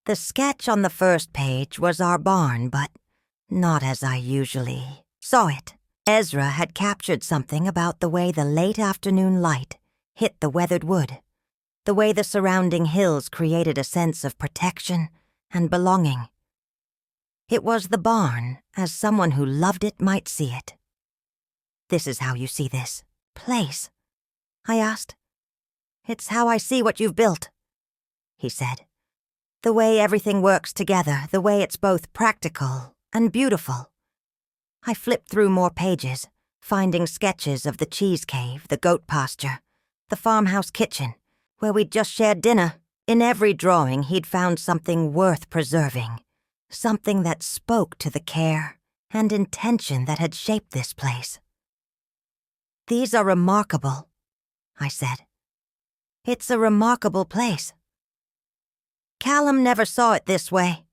The sketch on the first page was our barn, but not as I usually saw it. Ezra had captured something about the way the late afternoon light hit the weathered wood, the way the surrounding hills created a sense of protection and belonging. It was the barn as someone who loved it might see it. "This is how you see this place?" I asked. "It's how I see what you've built," he said. "The way everything works together, the way it's both practical and beautiful." I flipped through more pages, finding sketches of the cheese cave, the goat pasture, the farmhouse kitchen, where we'd just shared dinner. In every drawing, he'd found something worth preserving, something that spoke to the care and intention that had shaped this place. "These are remarkable," I said. "It's a remarkable place." "Callum never saw it this way."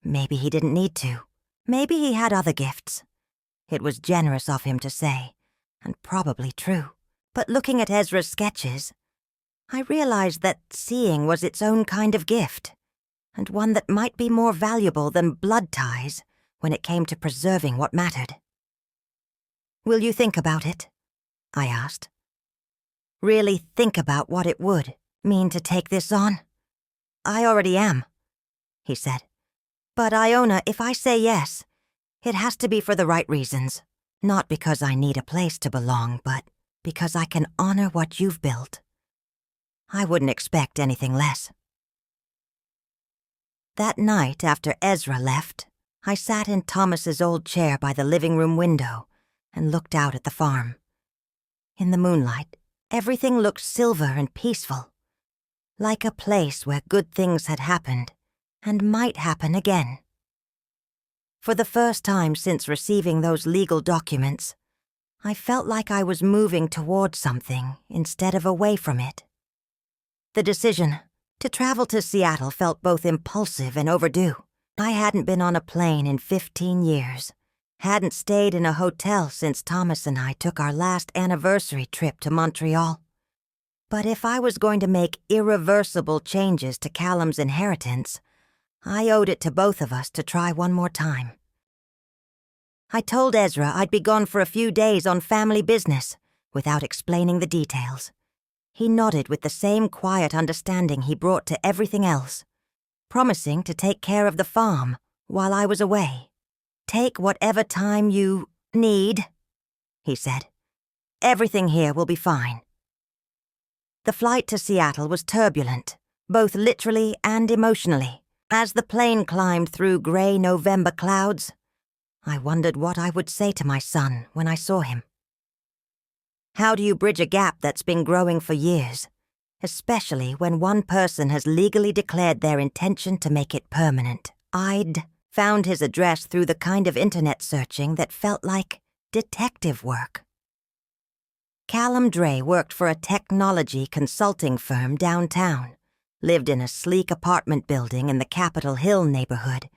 Maybe he didn't need to. Maybe he had other gifts. It was generous of him to say, and probably true. But looking at Ezra's sketches, I realized that seeing was its own kind of gift, and one that might be more valuable than blood ties when it came to preserving what mattered. "Will you think about it?" I asked. "Really think about what it would mean to take this on?" "I already am," he said. "But Iona, if I say yes, it has to be for the right reasons. Not because I need a place to belong, but because I can honor what you've built. I wouldn't expect anything less." That night, after Ezra left, I sat in Thomas's old chair by the living room window and looked out at the farm. In the moonlight, everything looked silver and peaceful, like a place where good things had happened and might happen again. For the first time since receiving those legal documents, I felt like I was moving towards something instead of away from it. The decision to travel to Seattle felt both impulsive and overdue. I hadn't been on a plane in 15 years, hadn't stayed in a hotel since Thomas and I took our last anniversary trip to Montreal. But if I was going to make irreversible changes to Callum's inheritance, I owed it to both of us to try one more time. I told Ezra I'd be gone for a few days on family business, without explaining the details. He nodded with the same quiet understanding he brought to everything else, promising to take care of the farm while I was away. "Take whatever time you need," he said. "Everything here will be fine." The flight to Seattle was turbulent, both literally and emotionally. As the plane climbed through gray November clouds, I wondered what I would say to my son when I saw him. How do you bridge a gap that's been growing for years, especially when one person has legally declared their intention to make it permanent? I'd found his address through the kind of internet searching that felt like detective work. Callum Dray worked for a technology consulting firm downtown, lived in a sleek apartment building in the Capitol Hill neighborhood,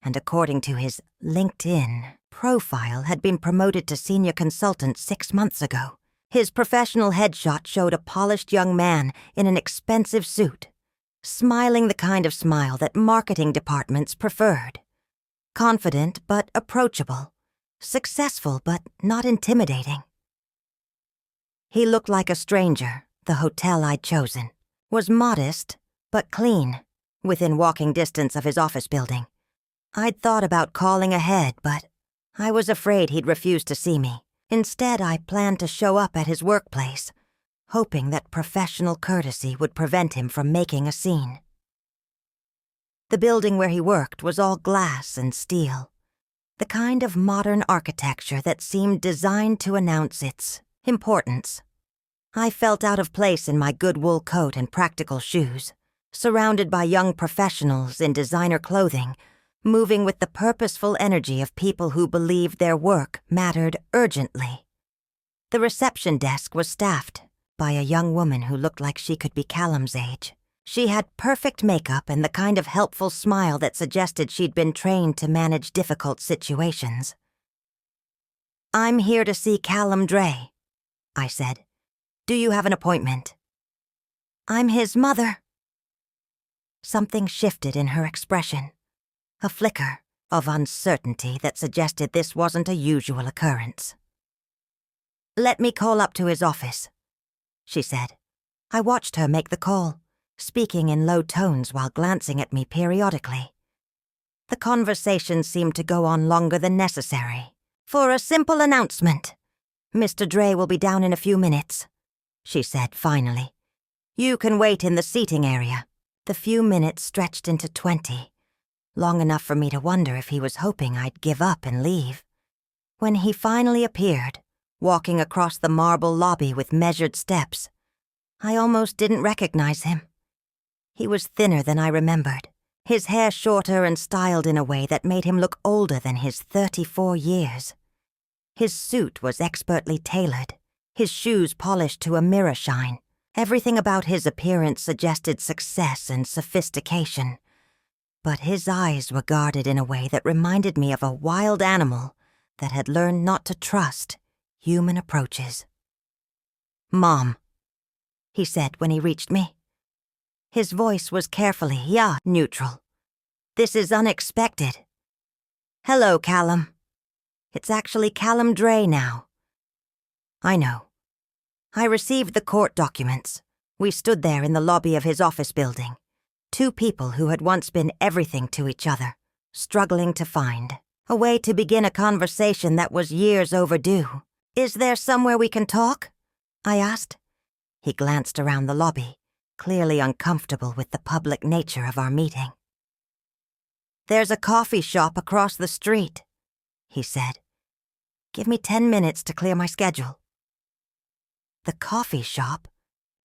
and according to his LinkedIn profile had been promoted to senior consultant 6 months ago. His professional headshot showed a polished young man in an expensive suit, smiling the kind of smile that marketing departments preferred. Confident but approachable, successful but not intimidating. He looked like a stranger, the hotel I'd chosen, was modest but clean, within walking distance of his office building. I'd thought about calling ahead, but I was afraid he'd refuse to see me. Instead, I planned to show up at his workplace, hoping that professional courtesy would prevent him from making a scene. The building where he worked was all glass and steel, the kind of modern architecture that seemed designed to announce its importance. I felt out of place in my good wool coat and practical shoes, surrounded by young professionals in designer clothing, moving with the purposeful energy of people who believed their work mattered urgently. The reception desk was staffed by a young woman who looked like she could be Callum's age. She had perfect makeup and the kind of helpful smile that suggested she'd been trained to manage difficult situations. "I'm here to see Callum Dray," I said. "Do you have an appointment?" "I'm his mother." Something shifted in her expression, a flicker of uncertainty that suggested this wasn't a usual occurrence. "Let me call up to his office," she said. I watched her make the call, speaking in low tones while glancing at me periodically. The conversation seemed to go on longer than necessary. "For a simple announcement. Mr. Dray will be down in a few minutes," she said finally. "You can wait in the seating area." The few minutes stretched into 20, long enough for me to wonder if he was hoping I'd give up and leave. When he finally appeared, walking across the marble lobby with measured steps, I almost didn't recognize him. He was thinner than I remembered, his hair shorter and styled in a way that made him look older than his 34 years. His suit was expertly tailored, his shoes polished to a mirror shine. Everything about his appearance suggested success and sophistication. But his eyes were guarded in a way that reminded me of a wild animal that had learned not to trust human approaches. "Mom," he said when he reached me. His voice was carefully, neutral. "This is unexpected." "Hello, Callum. It's actually Callum Dray now." "I know." I received the court documents. We stood there in the lobby of his office building, two people who had once been everything to each other, struggling to find a way to begin a conversation that was years overdue. "Is there somewhere we can talk?" I asked. He glanced around the lobby, clearly uncomfortable with the public nature of our meeting. "There's a coffee shop across the street," he said. "Give me 10 minutes to clear my schedule." The coffee shop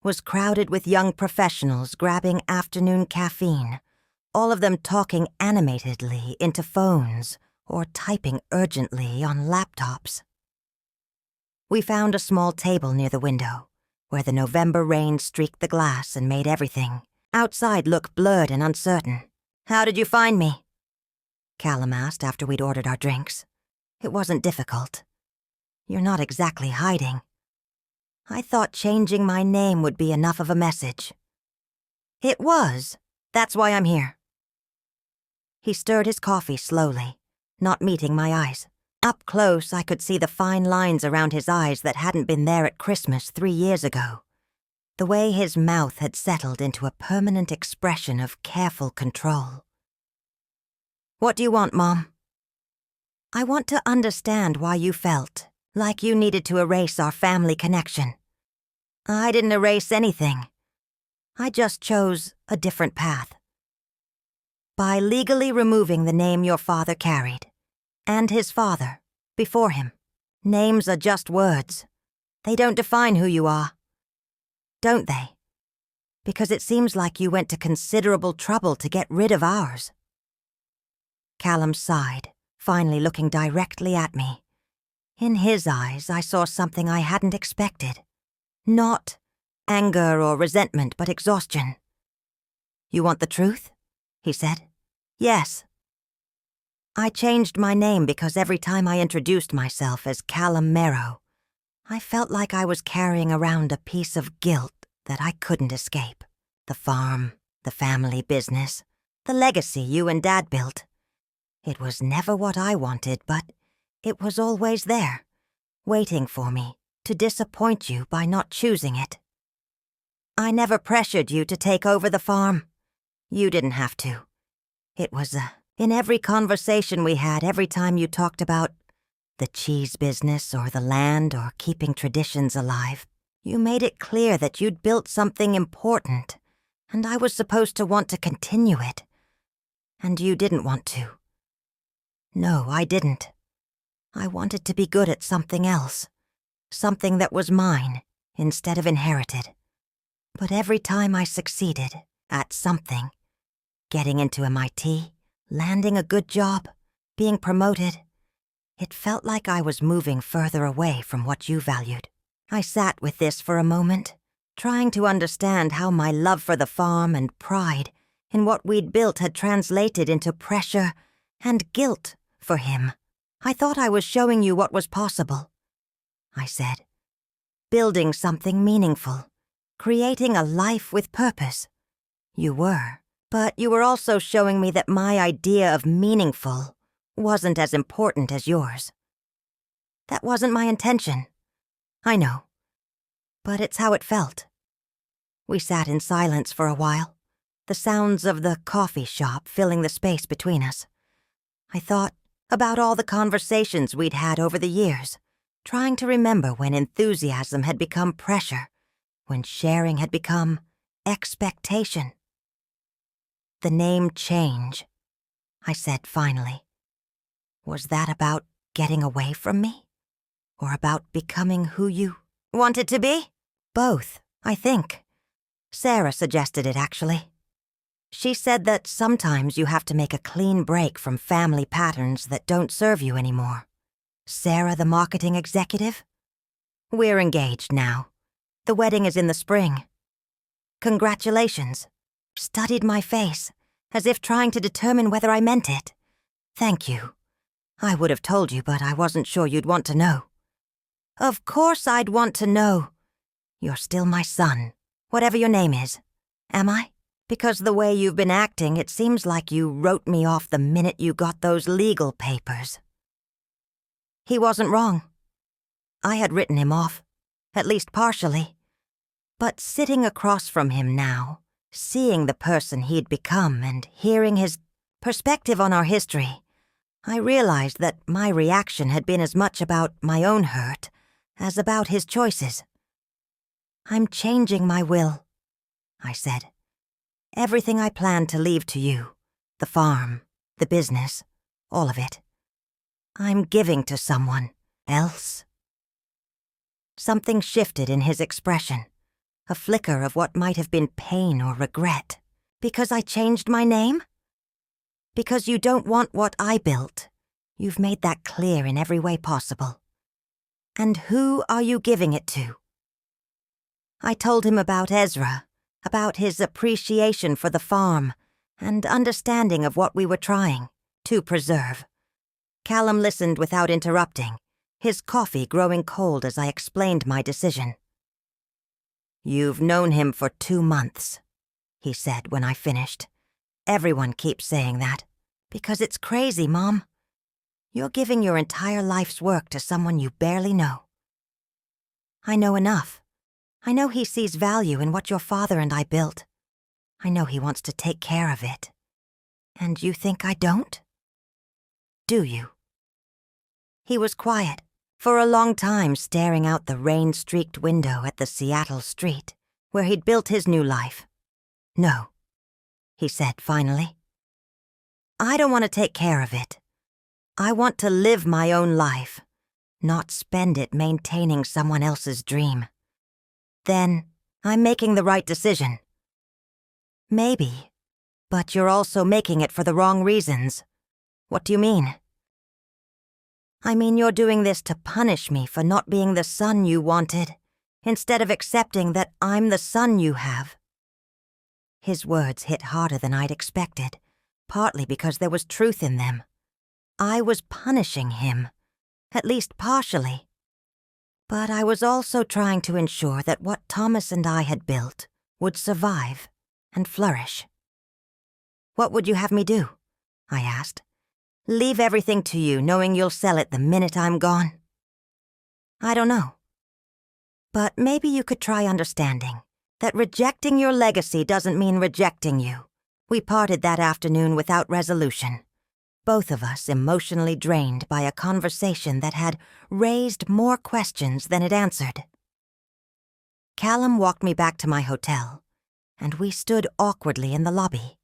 was crowded with young professionals grabbing afternoon caffeine, all of them talking animatedly into phones or typing urgently on laptops. We found a small table near the window, where the November rain streaked the glass and made everything outside look blurred and uncertain. "How did you find me?" Callum asked after we'd ordered our drinks. It wasn't difficult. "You're not exactly hiding." I thought changing my name would be enough of a message. "It was. That's why I'm here." He stirred his coffee slowly, not meeting my eyes. Up close, I could see the fine lines around his eyes that hadn't been there at Christmas 3 years ago. The way his mouth had settled into a permanent expression of careful control. "What do you want, Mom?" "I want to understand why you felt like you needed to erase our family connection." "I didn't erase anything. I just chose a different path. By legally removing the name your father carried, and his father, before him. Names are just words. They don't define who you are. Don't they? Because it seems like you went to considerable trouble to get rid of ours." Callum sighed, finally looking directly at me. In his eyes, I saw something I hadn't expected. Not anger or resentment, but exhaustion. "You want the truth?" he said. "Yes. I changed my name because every time I introduced myself as Callum Merrow, I felt like I was carrying around a piece of guilt that I couldn't escape. The farm, the family business, the legacy you and Dad built. It was never what I wanted, but it was always there, waiting for me to disappoint you by not choosing it. I never pressured you to take over the farm. You didn't have to. It was in every conversation we had, every time you talked about the cheese business or the land or keeping traditions alive, you made it clear that you'd built something important, and I was supposed to want to continue it. And you didn't want to. No, I didn't. I wanted to be good at something else, something that was mine instead of inherited. But every time I succeeded at something, getting into MIT, landing a good job, being promoted, it felt like I was moving further away from what you valued. I sat with this for a moment, trying to understand how my love for the farm and pride in what we'd built had translated into pressure and guilt for him. "I thought I was showing you what was possible," I said. "Building something meaningful, creating a life with purpose. You were, but you were also showing me that my idea of meaningful wasn't as important as yours. That wasn't my intention. I know. But it's how it felt." We sat in silence for a while, the sounds of the coffee shop filling the space between us. I thought about all the conversations we'd had over the years, trying to remember when enthusiasm had become pressure, when sharing had become expectation. "The name change," I said finally. "Was that about getting away from me? Or about becoming who you wanted to be?" "Both, I think. Sarah suggested it, actually. She said that sometimes you have to make a clean break from family patterns that don't serve you anymore." "Sarah, the marketing executive?" "We're engaged now. The wedding is in the spring." "Congratulations." Studied my face, as if trying to determine whether I meant it. "Thank you. I would have told you, but I wasn't sure you'd want to know." "Of course I'd want to know. You're still my son, whatever your name is. Am I? Because the way you've been acting, it seems like you wrote me off the minute you got those legal papers." He wasn't wrong. I had written him off, at least partially. But sitting across from him now, seeing the person he'd become and hearing his perspective on our history, I realized that my reaction had been as much about my own hurt as about his choices. "I'm changing my will," I said. "Everything I planned to leave to you, the farm, the business, all of it, I'm giving to someone else." Something shifted in his expression, a flicker of what might have been pain or regret. "Because I changed my name? Because you don't want what I built. You've made that clear in every way possible. And who are you giving it to?" I told him about Ezra, about his appreciation for the farm, and understanding of what we were trying to preserve. Callum listened without interrupting, his coffee growing cold as I explained my decision. "You've known him for 2 months, he said when I finished. "Everyone keeps saying that. Because it's crazy, Mom. You're giving your entire life's work to someone you barely know. I know enough. I know he sees value in what your father and I built. I know he wants to take care of it. And you think I don't? Do you? He was quiet, for a long time staring out the rain-streaked window at the Seattle street, where he'd built his new life. No, he said finally. I don't want to take care of it. I want to live my own life, not spend it maintaining someone else's dream. Then, I'm making the right decision. Maybe, but you're also making it for the wrong reasons. What do you mean? I mean you're doing this to punish me for not being the son you wanted, instead of accepting that I'm the son you have. His words hit harder than I'd expected, partly because there was truth in them. I was punishing him, at least partially. But I was also trying to ensure that what Thomas and I had built would survive and flourish. What would you have me do? I asked. Leave everything to you, knowing you'll sell it the minute I'm gone? I don't know. But maybe you could try understanding that rejecting your legacy doesn't mean rejecting you. We parted that afternoon without resolution, both of us emotionally drained by a conversation that had raised more questions than it answered. Callum walked me back to my hotel, and we stood awkwardly in the lobby,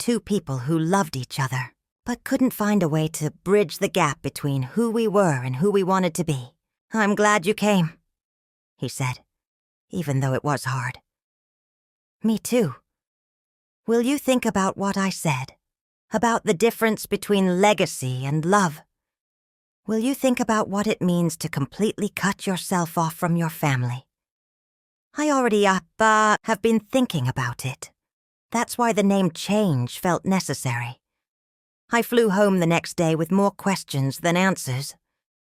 two people who loved each other, but couldn't find a way to bridge the gap between who we were and who we wanted to be. I'm glad you came, he said, even though it was hard. Me too. Will you think about what I said, about the difference between legacy and love? Will you think about what it means to completely cut yourself off from your family? I already have been thinking about it. That's why the name change felt necessary. I flew home the next day with more questions than answers,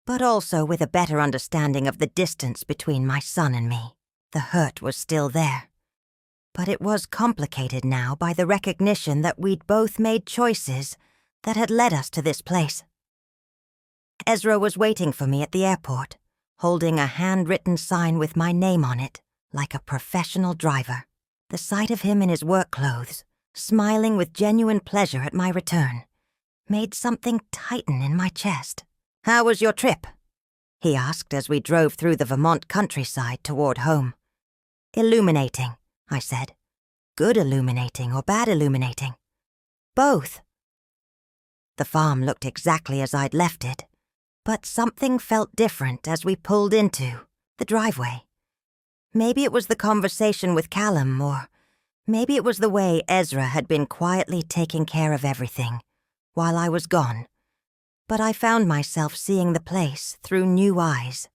but also with a better understanding of the distance between my son and me. The hurt was still there, but it was complicated now by the recognition that we'd both made choices that had led us to this place. Ezra was waiting for me at the airport, holding a handwritten sign with my name on it, like a professional driver. The sight of him in his work clothes, smiling with genuine pleasure at my return, made something tighten in my chest. How was your trip? He asked as we drove through the Vermont countryside toward home. Illuminating, I said. Good illuminating or bad illuminating? Both. The farm looked exactly as I'd left it, but something felt different as we pulled into the driveway. Maybe it was the conversation with Callum, or maybe it was the way Ezra had been quietly taking care of everything while I was gone, but I found myself seeing the place through new eyes.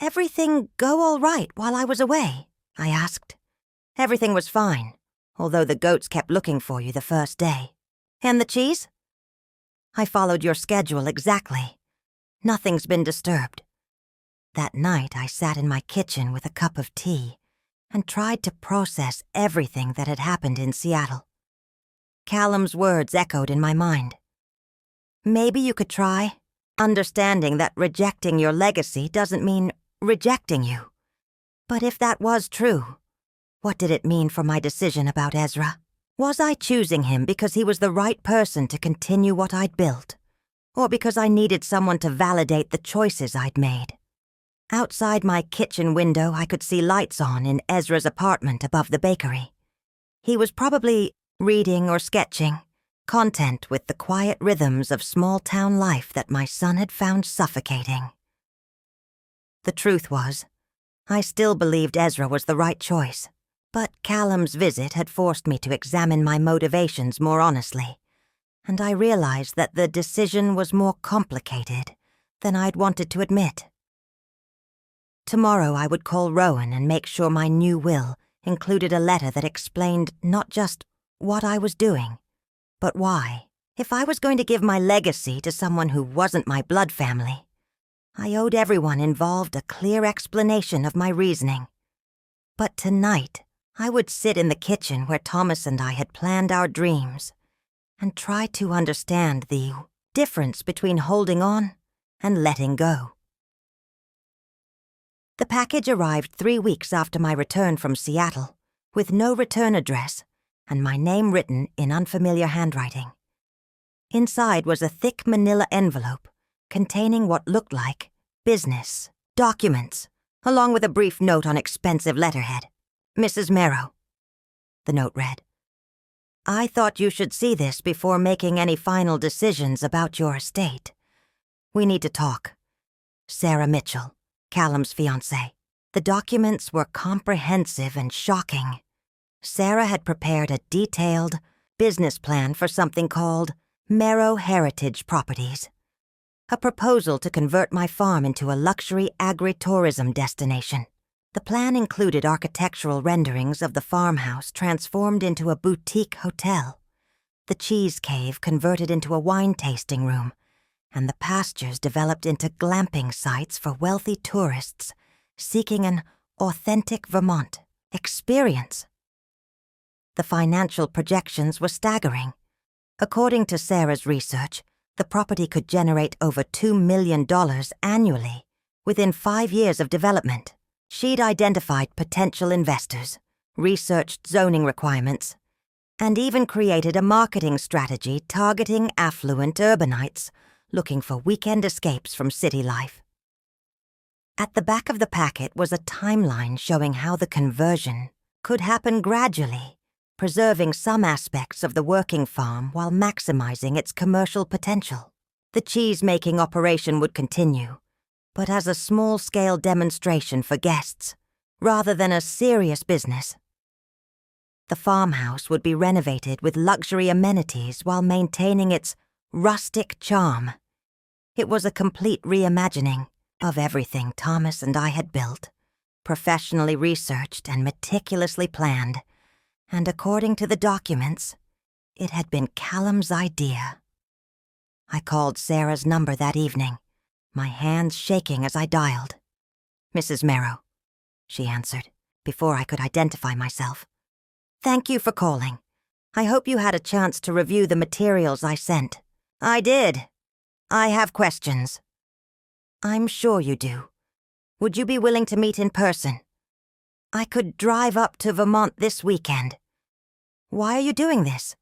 Everything go all right while I was away? I asked. Everything was fine, although the goats kept looking for you the first day. And the cheese? I followed your schedule exactly. Nothing's been disturbed. That night I sat in my kitchen with a cup of tea and tried to process everything that had happened in Seattle. Callum's words echoed in my mind. Maybe you could try understanding that rejecting your legacy doesn't mean rejecting you. But if that was true, what did it mean for my decision about Ezra? Was I choosing him because he was the right person to continue what I'd built, or because I needed someone to validate the choices I'd made? Outside my kitchen window, I could see lights on in Ezra's apartment above the bakery. He was probably reading or sketching, content with the quiet rhythms of small-town life that my son had found suffocating. The truth was, I still believed Ezra was the right choice, but Callum's visit had forced me to examine my motivations more honestly, and I realized that the decision was more complicated than I'd wanted to admit. Tomorrow I would call Rowan and make sure my new will included a letter that explained not just what I was doing, but why. If I was going to give my legacy to someone who wasn't my blood family, I owed everyone involved a clear explanation of my reasoning. But tonight, I would sit in the kitchen where Thomas and I had planned our dreams, and try to understand the difference between holding on and letting go. The package arrived 3 weeks after my return from Seattle, with no return address and my name written in unfamiliar handwriting. Inside was a thick manila envelope containing what looked like business documents, along with a brief note on expensive letterhead. Mrs. Merrow. The note read, "I thought you should see this before making any final decisions about your estate. We need to talk. Sarah Mitchell, Callum's fiancée." The documents were comprehensive and shocking. Sarah had prepared a detailed business plan for something called Merrow Heritage Properties, a proposal to convert my farm into a luxury agritourism destination. The plan included architectural renderings of the farmhouse transformed into a boutique hotel, the cheese cave converted into a wine tasting room, and the pastures developed into glamping sites for wealthy tourists seeking an authentic Vermont experience. The financial projections were staggering. According to Sarah's research, the property could generate over $2 million annually within 5 years of development. She'd identified potential investors, researched zoning requirements, and even created a marketing strategy targeting affluent urbanites looking for weekend escapes from city life. At the back of the packet was a timeline showing how the conversion could happen gradually, preserving some aspects of the working farm while maximizing its commercial potential. The cheese-making operation would continue, but as a small-scale demonstration for guests, rather than a serious business. The farmhouse would be renovated with luxury amenities while maintaining its rustic charm. It was a complete reimagining of everything Thomas and I had built, professionally researched and meticulously planned, and according to the documents, it had been Callum's idea. I called Sarah's number that evening, my hands shaking as I dialed. "Mrs. Merrow," she answered, before I could identify myself. "Thank you for calling. I hope you had a chance to review the materials I sent." "I did. I have questions." "I'm sure you do. Would you be willing to meet in person? I could drive up to Vermont this weekend." "Why are you doing this?"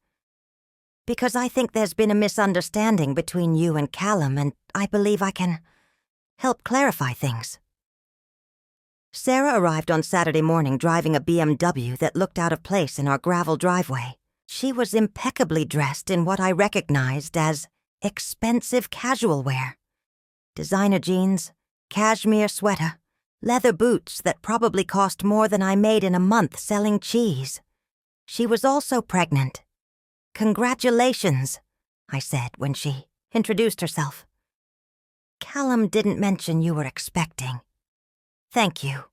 "Because I think there's been a misunderstanding between you and Callum, and I believe I can help clarify things." Sarah arrived on Saturday morning driving a BMW that looked out of place in our gravel driveway. She was impeccably dressed in what I recognized as expensive casual wear. Designer jeans, cashmere sweater, leather boots that probably cost more than I made in a month selling cheese. She was also pregnant. "Congratulations," I said when she introduced herself. "Callum didn't mention you were expecting." "Thank you.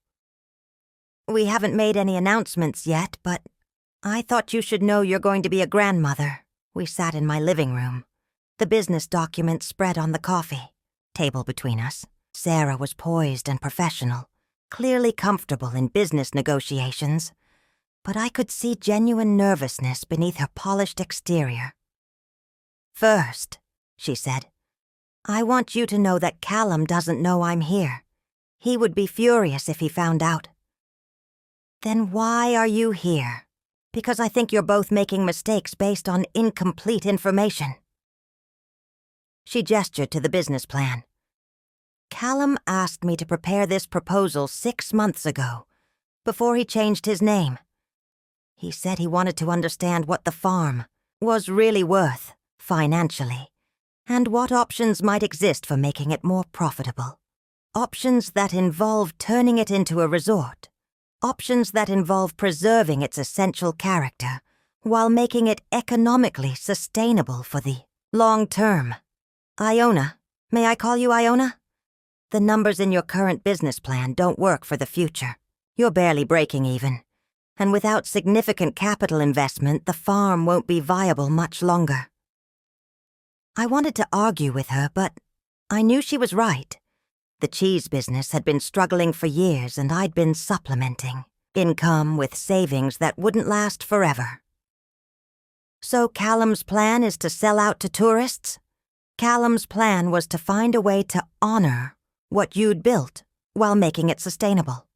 We haven't made any announcements yet, but I thought you should know you're going to be a grandmother." We sat in my living room, the business documents spread on the coffee table between us. Sarah was poised and professional, clearly comfortable in business negotiations, but I could see genuine nervousness beneath her polished exterior. "First," she said, "I want you to know that Callum doesn't know I'm here. He would be furious if he found out." "Then why are you here?" "Because I think you're both making mistakes based on incomplete information." She gestured to the business plan. "Callum asked me to prepare this proposal 6 months ago, before he changed his name. He said he wanted to understand what the farm was really worth, financially, and what options might exist for making it more profitable. Options that involve turning it into a resort. Options that involve preserving its essential character, while making it economically sustainable for the long term. Iona, may I call you Iona? The numbers in your current business plan don't work for the future. You're barely breaking even, and without significant capital investment, the farm won't be viable much longer." I wanted to argue with her, but I knew she was right. The cheese business had been struggling for years, and I'd been supplementing income with savings that wouldn't last forever. So Callum's plan is to sell out to tourists? Callum's plan was to find a way to honor what you'd built while making it sustainable.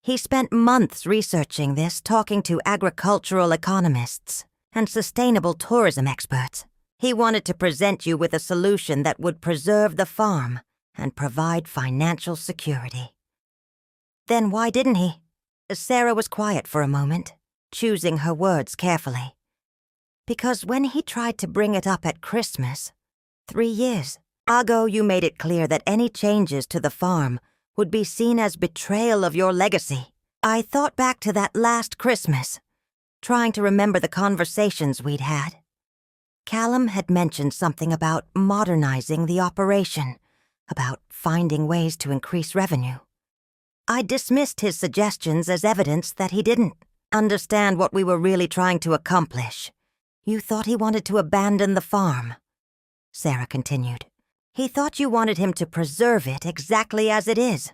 He spent months researching this, talking to agricultural economists and sustainable tourism experts. He wanted to present you with a solution that would preserve the farm and provide financial security. Then why didn't he? Sarah was quiet for a moment, choosing her words carefully. Because when he tried to bring it up at Christmas, 3 years ago, you made it clear that any changes to the farm would be seen as betrayal of your legacy. I thought back to that last Christmas, trying to remember the conversations we'd had. Callum had mentioned something about modernizing the operation, about finding ways to increase revenue. I dismissed his suggestions as evidence that he didn't understand what we were really trying to accomplish. You thought he wanted to abandon the farm, Sarah continued. He thought you wanted him to preserve it exactly as it is,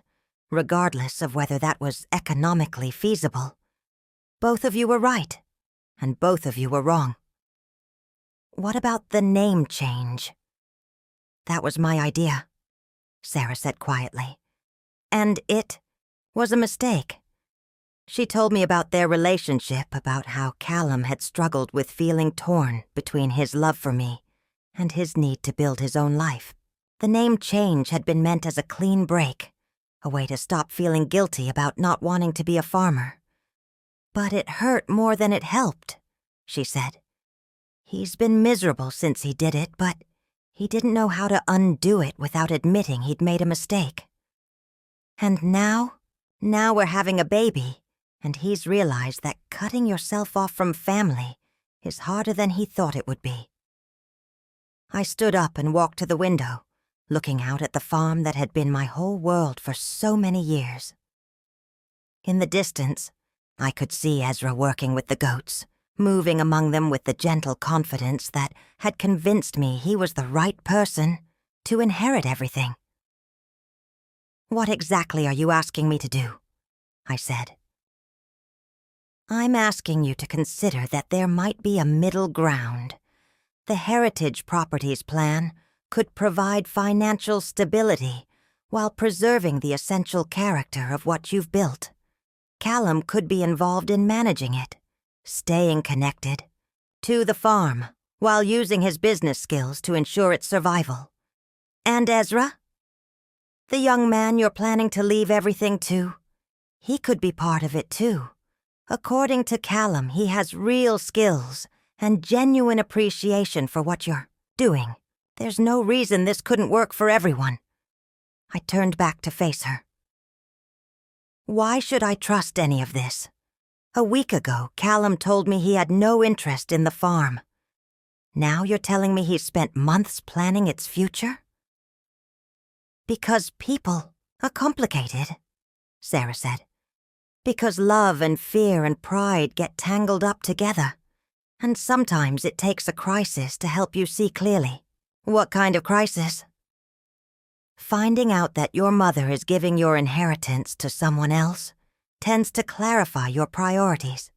regardless of whether that was economically feasible. Both of you were right, and both of you were wrong. What about the name change? That was my idea, Sarah said quietly. And it was a mistake. She told me about their relationship, about how Callum had struggled with feeling torn between his love for me and his need to build his own life. The name change had been meant as a clean break, a way to stop feeling guilty about not wanting to be a farmer. But it hurt more than it helped, she said. He's been miserable since he did it, but he didn't know how to undo it without admitting he'd made a mistake. And now we're having a baby, and he's realized that cutting yourself off from family is harder than he thought it would be. I stood up and walked to the window, looking out at the farm that had been my whole world for so many years. In the distance, I could see Ezra working with the goats, moving among them with the gentle confidence that had convinced me he was the right person to inherit everything. "What exactly are you asking me to do?" I said. "I'm asking you to consider that there might be a middle ground. The Heritage Properties Plan could provide financial stability while preserving the essential character of what you've built. Callum could be involved in managing it, staying connected to the farm while using his business skills to ensure its survival. And Ezra, the young man you're planning to leave everything to, he could be part of it too. According to Callum, he has real skills and genuine appreciation for what you're doing. There's no reason this couldn't work for everyone." I turned back to face her. "Why should I trust any of this? A week ago, Callum told me he had no interest in the farm. Now you're telling me he spent months planning its future?" "Because people are complicated," Sarah said. "Because love and fear and pride get tangled up together. And sometimes it takes a crisis to help you see clearly." "What kind of crisis?" "Finding out that your mother is giving your inheritance to someone else tends to clarify your priorities."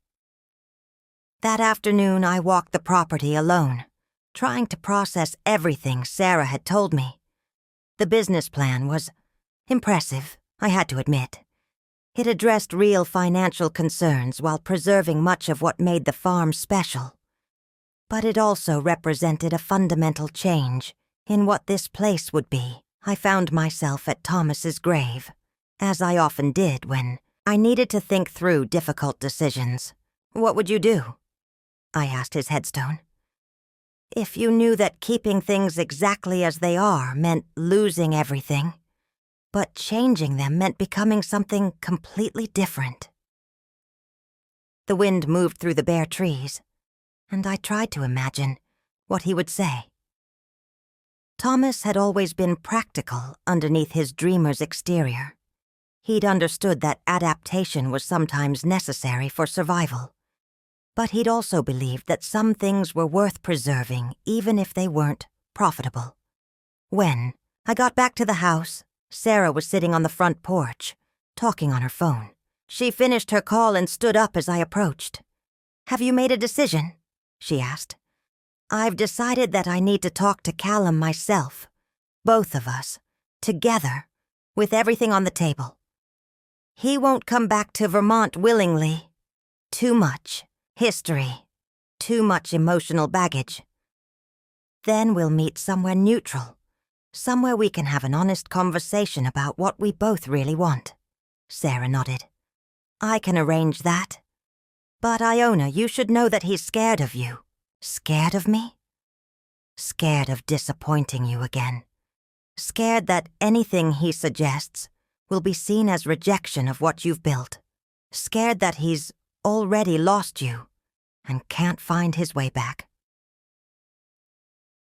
That afternoon, I walked the property alone, trying to process everything Sarah had told me. The business plan was impressive, I had to admit. It addressed real financial concerns while preserving much of what made the farm special. But it also represented a fundamental change in what this place would be. I found myself at Thomas's grave, as I often did when I needed to think through difficult decisions. "What would you do?" I asked his headstone. "If you knew that keeping things exactly as they are meant losing everything, but changing them meant becoming something completely different." The wind moved through the bare trees, and I tried to imagine what he would say. Thomas had always been practical underneath his dreamer's exterior. He'd understood that adaptation was sometimes necessary for survival. But he'd also believed that some things were worth preserving even if they weren't profitable. When I got back to the house, Sarah was sitting on the front porch, talking on her phone. She finished her call and stood up as I approached. "Have you made a decision?" she asked. "I've decided that I need to talk to Callum myself. Both of us. Together. With everything on the table. He won't come back to Vermont willingly. Too much. History. Too much emotional baggage. Then we'll meet somewhere neutral. Somewhere we can have an honest conversation about what we both really want." Sarah nodded. "I can arrange that. But Iona, you should know that he's scared of you." "Scared of me?" "Scared of disappointing you again. Scared that anything he suggests will be seen as rejection of what you've built. Scared that he's already lost you and can't find his way back."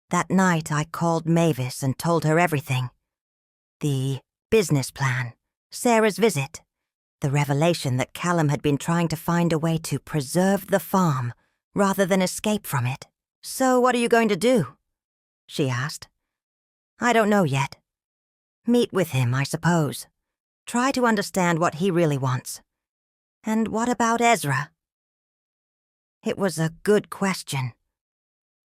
That night I called Mavis and told her everything. The business plan, Sarah's visit, the revelation that Callum had been trying to find a way to preserve the farm rather than escape from it. "So what are you going to do?" she asked. "I don't know yet. Meet with him, I suppose. Try to understand what he really wants. And what about Ezra?" It was a good question.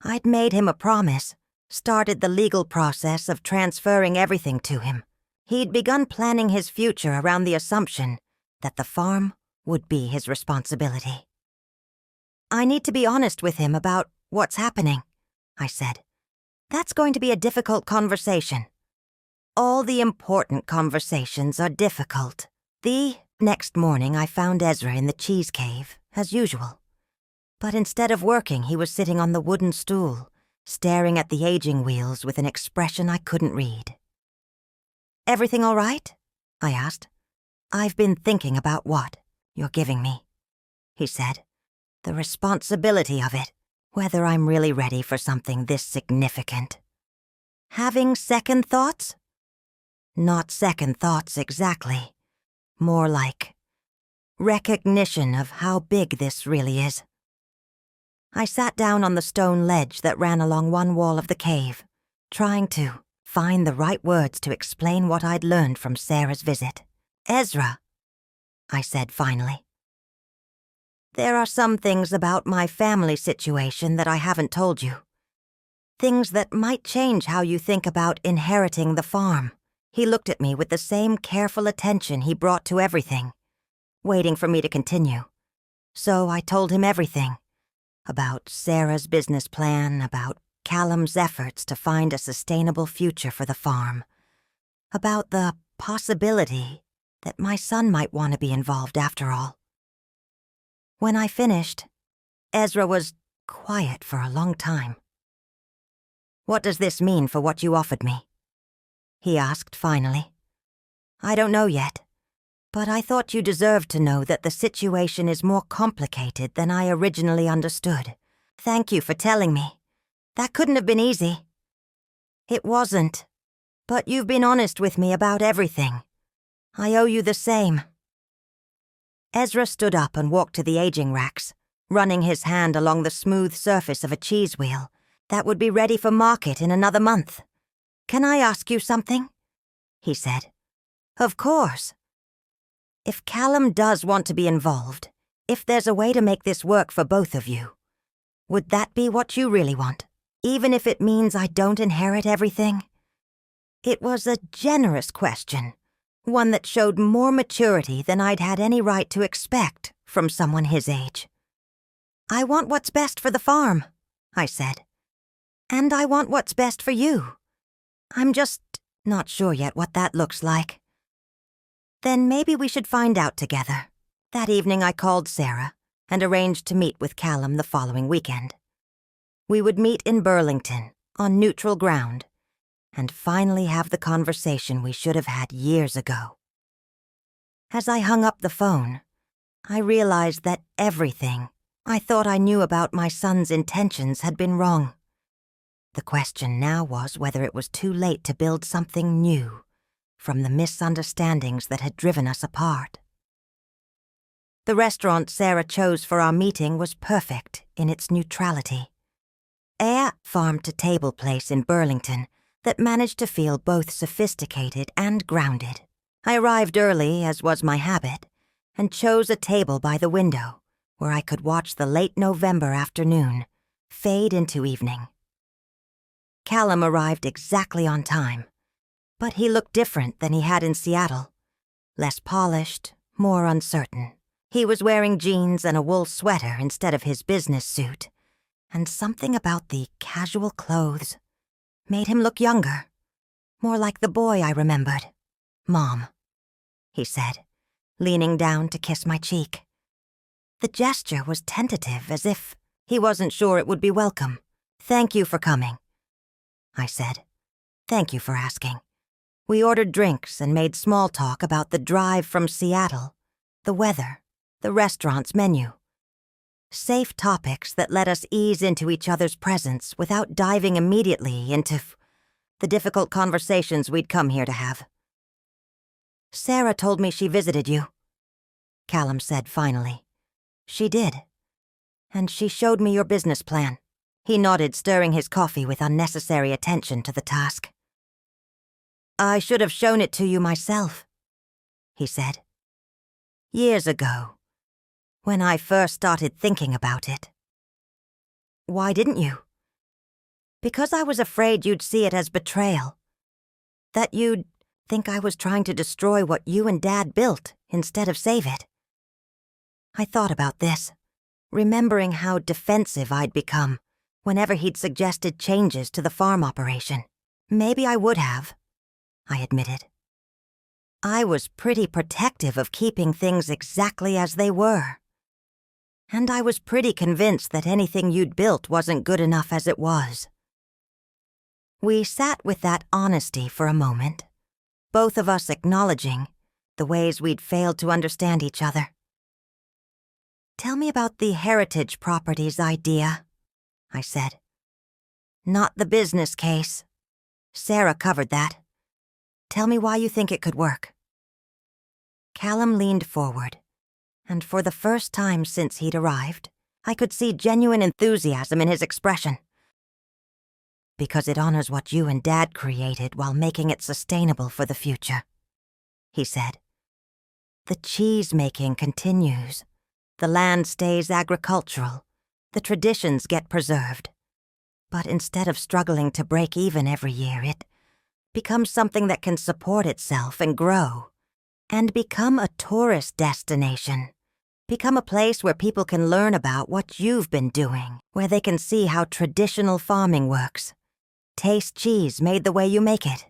I'd made him a promise, started the legal process of transferring everything to him. He'd begun planning his future around the assumption that the farm would be his responsibility. "I need to be honest with him about what's happening," I said. "That's going to be a difficult conversation. All the important conversations are difficult." The next morning I found Ezra in the cheese cave, as usual. But instead of working, he was sitting on the wooden stool, staring at the aging wheels with an expression I couldn't read. "Everything all right?" I asked. "I've been thinking about what you're giving me," he said. "The responsibility of it. Whether I'm really ready for something this significant." "Having second thoughts?" "Not second thoughts exactly. More like recognition of how big this really is." I sat down on the stone ledge that ran along one wall of the cave, trying to find the right words to explain what I'd learned from Sarah's visit. "Ezra," I said finally. "There are some things about my family situation that I haven't told you. Things that might change how you think about inheriting the farm." He looked at me with the same careful attention he brought to everything, waiting for me to continue. So I told him everything. About Sarah's business plan, about Callum's efforts to find a sustainable future for the farm, about the possibility that my son might want to be involved after all. When I finished, Ezra was quiet for a long time. "What does this mean for what you offered me?" he asked finally. "I don't know yet, but I thought you deserved to know that the situation is more complicated than I originally understood. Thank you for telling me. That couldn't have been easy." "It wasn't, but you've been honest with me about everything. I owe you the same." Ezra stood up and walked to the aging racks, running his hand along the smooth surface of a cheese wheel that would be ready for market in another month. "Can I ask you something?" he said. "Of course." "If Callum does want to be involved, if there's a way to make this work for both of you, would that be what you really want, even if it means I don't inherit everything?" It was a generous question, one that showed more maturity than I'd had any right to expect from someone his age. "I want what's best for the farm," I said. "And I want what's best for you. I'm just not sure yet what that looks like." "Then maybe we should find out together." That evening I called Sarah and arranged to meet with Callum the following weekend. We would meet in Burlington, on neutral ground, and finally have the conversation we should have had years ago. As I hung up the phone, I realized that everything I thought I knew about my son's intentions had been wrong. The question now was whether it was too late to build something new from the misunderstandings that had driven us apart. The restaurant Sarah chose for our meeting was perfect in its neutrality. A farm-to-table place in Burlington that managed to feel both sophisticated and grounded. I arrived early, as was my habit, and chose a table by the window where I could watch the late November afternoon fade into evening. Callum arrived exactly on time, but he looked different than he had in Seattle. Less polished, more uncertain. He was wearing jeans and a wool sweater instead of his business suit, and something about the casual clothes made him look younger, more like the boy I remembered. "Mom," he said, leaning down to kiss my cheek. The gesture was tentative, as if he wasn't sure it would be welcome. "Thank you for coming," I said. "Thank you for asking." We ordered drinks and made small talk about the drive from Seattle, the weather, the restaurant's menu. Safe topics that let us ease into each other's presence without diving immediately into the difficult conversations we'd come here to have. "Sarah told me she visited you," Callum said finally. "She did. And she showed me your business plan." He nodded, stirring his coffee with unnecessary attention to the task. "I should have shown it to you myself," he said. "Years ago, when I first started thinking about it." "Why didn't you?" "Because I was afraid you'd see it as betrayal. That you'd think I was trying to destroy what you and Dad built instead of save it." I thought about this, remembering how defensive I'd become whenever he'd suggested changes to the farm operation. "Maybe I would have," I admitted. "I was pretty protective of keeping things exactly as they were. And I was pretty convinced that anything you'd built wasn't good enough as it was." We sat with that honesty for a moment, both of us acknowledging the ways we'd failed to understand each other. "Tell me about the heritage properties idea," I said. "Not the business case. Sarah covered that. Tell me why you think it could work." Callum leaned forward, and for the first time since he'd arrived, I could see genuine enthusiasm in his expression. "Because it honors what you and Dad created while making it sustainable for the future," he said. "The cheese-making continues. The land stays agricultural. The traditions get preserved. But instead of struggling to break even every year, it becomes something that can support itself and grow, and become a tourist destination. Become a place where people can learn about what you've been doing, where they can see how traditional farming works, taste cheese made the way you make it,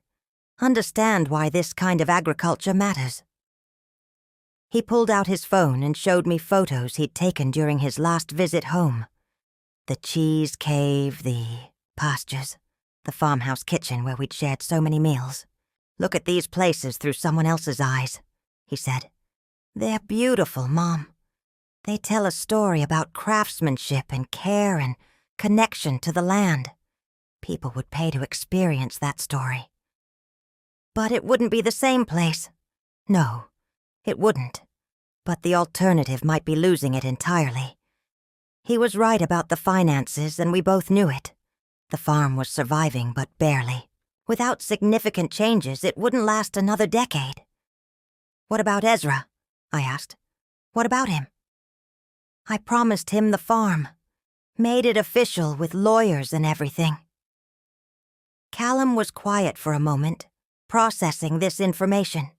understand why this kind of agriculture matters." He pulled out his phone and showed me photos he'd taken during his last visit home. The cheese cave, the pastures, the farmhouse kitchen where we'd shared so many meals. "Look at these places through someone else's eyes," he said. "They're beautiful, Mom. They tell a story about craftsmanship and care and connection to the land. People would pay to experience that story." "But it wouldn't be the same place." "No, it wouldn't. But the alternative might be losing it entirely." He was right about the finances, and we both knew it. The farm was surviving, but barely. Without significant changes, it wouldn't last another decade. "What about Ezra?" I asked. "What about him?" "I promised him the farm. Made it official with lawyers and everything." Callum was quiet for a moment, processing this information.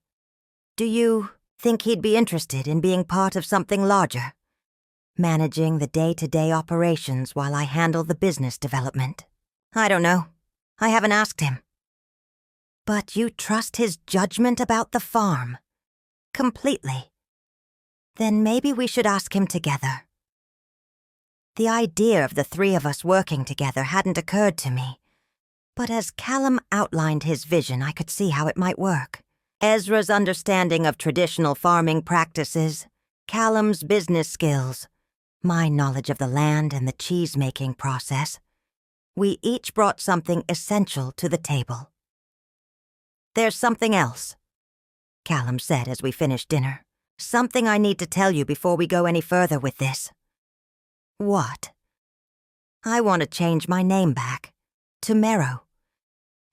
"Do you think he'd be interested in being part of something larger? Managing the day-to-day operations while I handle the business development?" "I don't know. I haven't asked him." "But you trust his judgment about the farm? Completely? Then maybe we should ask him together." The idea of the three of us working together hadn't occurred to me, but as Callum outlined his vision, I could see how it might work. Ezra's understanding of traditional farming practices, Callum's business skills, my knowledge of the land and the cheese-making process. We each brought something essential to the table. "There's something else," Callum said as we finished dinner. "Something I need to tell you before we go any further with this." "What?" "I want to change my name back. To Merrow.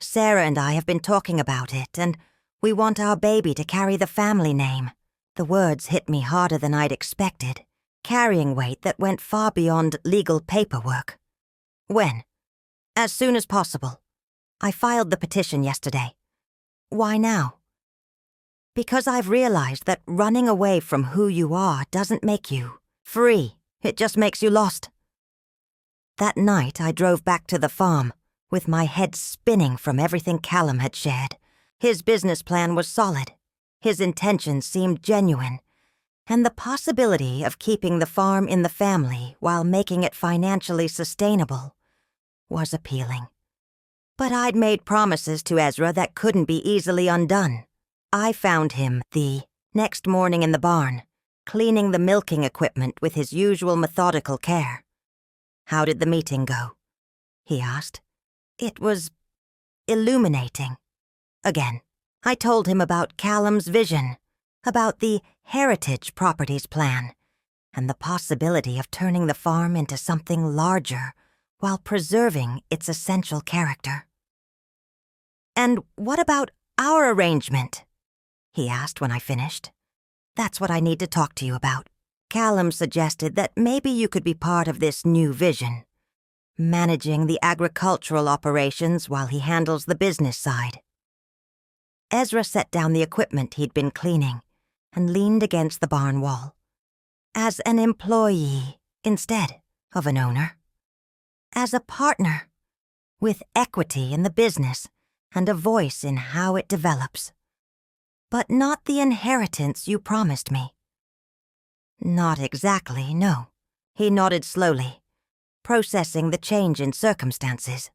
Sarah and I have been talking about it, and we want our baby to carry the family name." The words hit me harder than I'd expected, carrying weight that went far beyond legal paperwork. When? As soon as possible. I filed the petition yesterday. Why now? Because I've realized that running away from who you are doesn't make you free. It just makes you lost. That night I drove back to the farm, with my head spinning from everything Callum had shared. His business plan was solid. His intentions seemed genuine. And the possibility of keeping the farm in the family while making it financially sustainable was appealing. But I'd made promises to Ezra that couldn't be easily undone. I found him the next morning in the barn, cleaning the milking equipment with his usual methodical care. "How did the meeting go?" he asked. It was illuminating. Again, I told him about Callum's vision, about the heritage properties plan, and the possibility of turning the farm into something larger while preserving its essential character. "And what about our arrangement?" he asked when I finished. "That's what I need to talk to you about." Callum suggested that maybe you could be part of this new vision, managing the agricultural operations while he handles the business side. Ezra set down the equipment he'd been cleaning and leaned against the barn wall. As an employee instead of an owner. As a partner, with equity in the business and a voice in how it develops. But not the inheritance you promised me. Not exactly, no. He nodded slowly, processing the change in circumstances.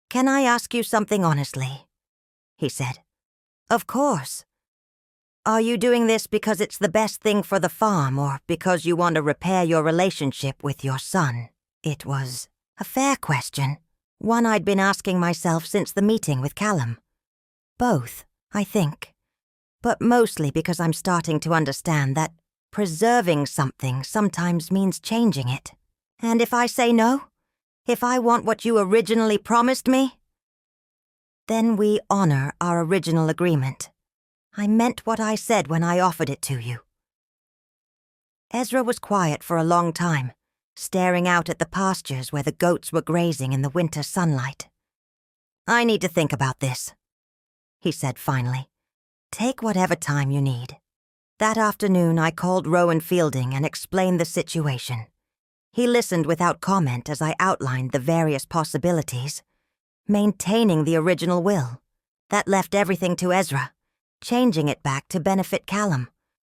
"Can I ask you something honestly?" he said. "Of course. Are you doing this because it's the best thing for the farm or because you want to repair your relationship with your son?" It was a fair question, one I'd been asking myself since the meeting with Callum. Both, I think. But mostly because I'm starting to understand that preserving something sometimes means changing it. And if I say no, if I want what you originally promised me, then we honor our original agreement. I meant what I said when I offered it to you. Ezra was quiet for a long time, staring out at the pastures where the goats were grazing in the winter sunlight. "I need to think about this," he said finally. "Take whatever time you need." That afternoon I called Rowan Fielding and explained the situation. He listened without comment as I outlined the various possibilities. Maintaining the original will. That left everything to Ezra, changing it back to benefit Callum,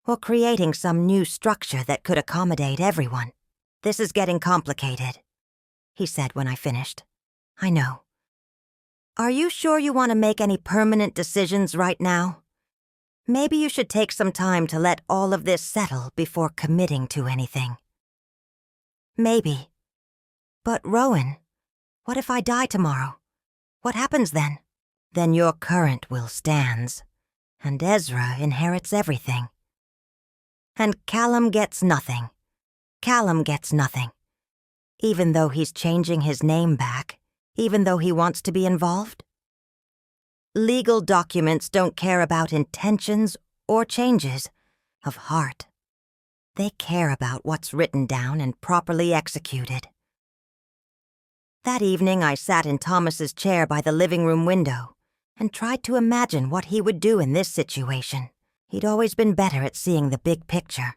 or creating some new structure that could accommodate everyone. "This is getting complicated," he said when I finished. "I know. Are you sure you want to make any permanent decisions right now? Maybe you should take some time to let all of this settle before committing to anything." "Maybe. But Rowan, what if I die tomorrow? What happens then?" "Then your current will stands, and Ezra inherits everything. And Callum gets nothing. Callum gets nothing. Even though he's changing his name back, even though he wants to be involved. Legal documents don't care about intentions or changes of heart. They care about what's written down and properly executed." That evening I sat in Thomas's chair by the living room window and tried to imagine what he would do in this situation. He'd always been better at seeing the big picture,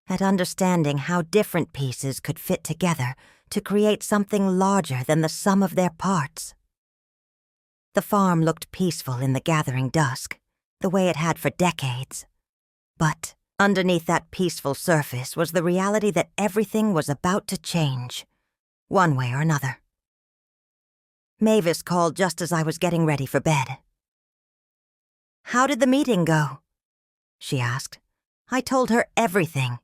at understanding how different pieces could fit together to create something larger than the sum of their parts. The farm looked peaceful in the gathering dusk, the way it had for decades. But underneath that peaceful surface was the reality that everything was about to change, one way or another. Mavis called just as I was getting ready for bed. "How did the meeting go?" she asked. I told her everything.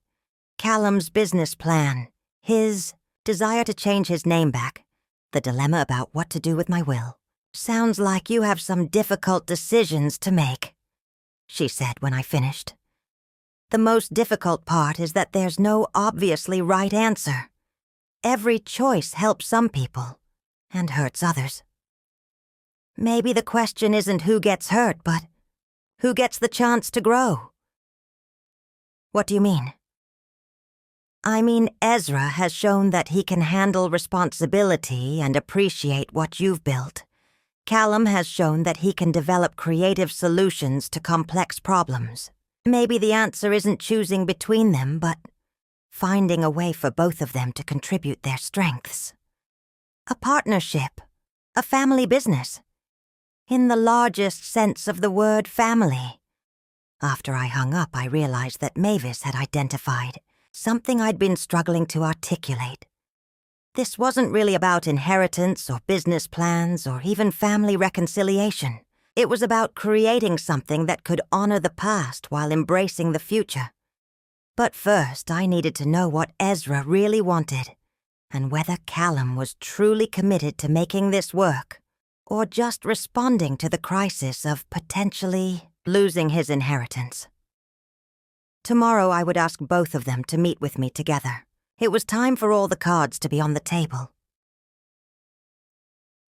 Callum's business plan, his desire to change his name back, the dilemma about what to do with my will. "Sounds like you have some difficult decisions to make," she said when I finished. "The most difficult part is that there's no obviously right answer. Every choice helps some people and hurts others. Maybe the question isn't who gets hurt, but who gets the chance to grow." "What do you mean?" I mean, Ezra has shown that he can handle responsibility and appreciate what you've built. Callum has shown that he can develop creative solutions to complex problems. Maybe the answer isn't choosing between them, but finding a way for both of them to contribute their strengths. A partnership, a family business. In the largest sense of the word family. After I hung up, I realized that Mavis had identified something I'd been struggling to articulate. This wasn't really about inheritance or business plans or even family reconciliation. It was about creating something that could honor the past while embracing the future. But first, I needed to know what Ezra really wanted, and whether Callum was truly committed to making this work, or just responding to the crisis of potentially losing his inheritance. Tomorrow I would ask both of them to meet with me together. It was time for all the cards to be on the table.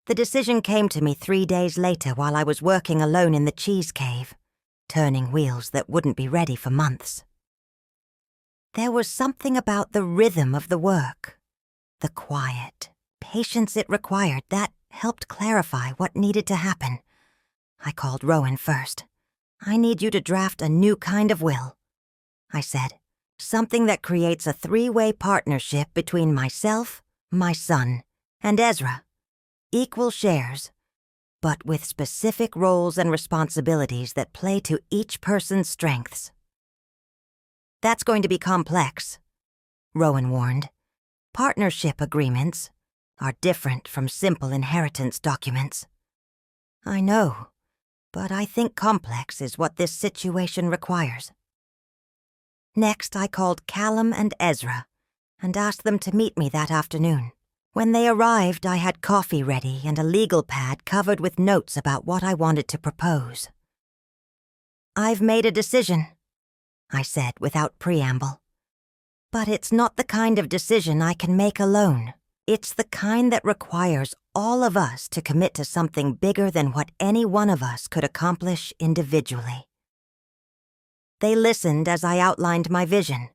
The decision came to me 3 days later while I was working alone in the cheese cave, turning wheels that wouldn't be ready for months. There was something about the rhythm of the work, the quiet, patience it required that helped clarify what needed to happen. I called Rowan first. "I need you to draft a new kind of will," I said. "Something that creates a 3-way partnership between myself, my son, and Ezra. Equal shares, but with specific roles and responsibilities that play to each person's strengths." "That's going to be complex," Rowan warned. "Partnership agreements are different from simple inheritance documents." "I know, but I think complex is what this situation requires." Next, I called Callum and Ezra and asked them to meet me that afternoon. When they arrived, I had coffee ready and a legal pad covered with notes about what I wanted to propose. "I've made a decision," I said without preamble. "But it's not the kind of decision I can make alone. It's the kind that requires all of us to commit to something bigger than what any one of us could accomplish individually." They listened as I outlined my vision,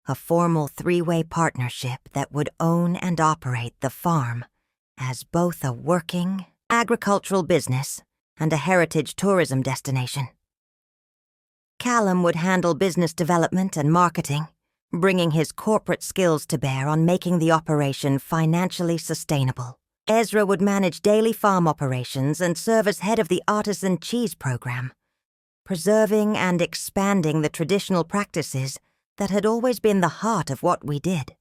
a formal 3-way partnership that would own and operate the farm as both a working agricultural business and a heritage tourism destination. Callum would handle business development and marketing, bringing his corporate skills to bear on making the operation financially sustainable. Ezra would manage daily farm operations and serve as head of the artisan cheese program, preserving and expanding the traditional practices that had always been the heart of what we did.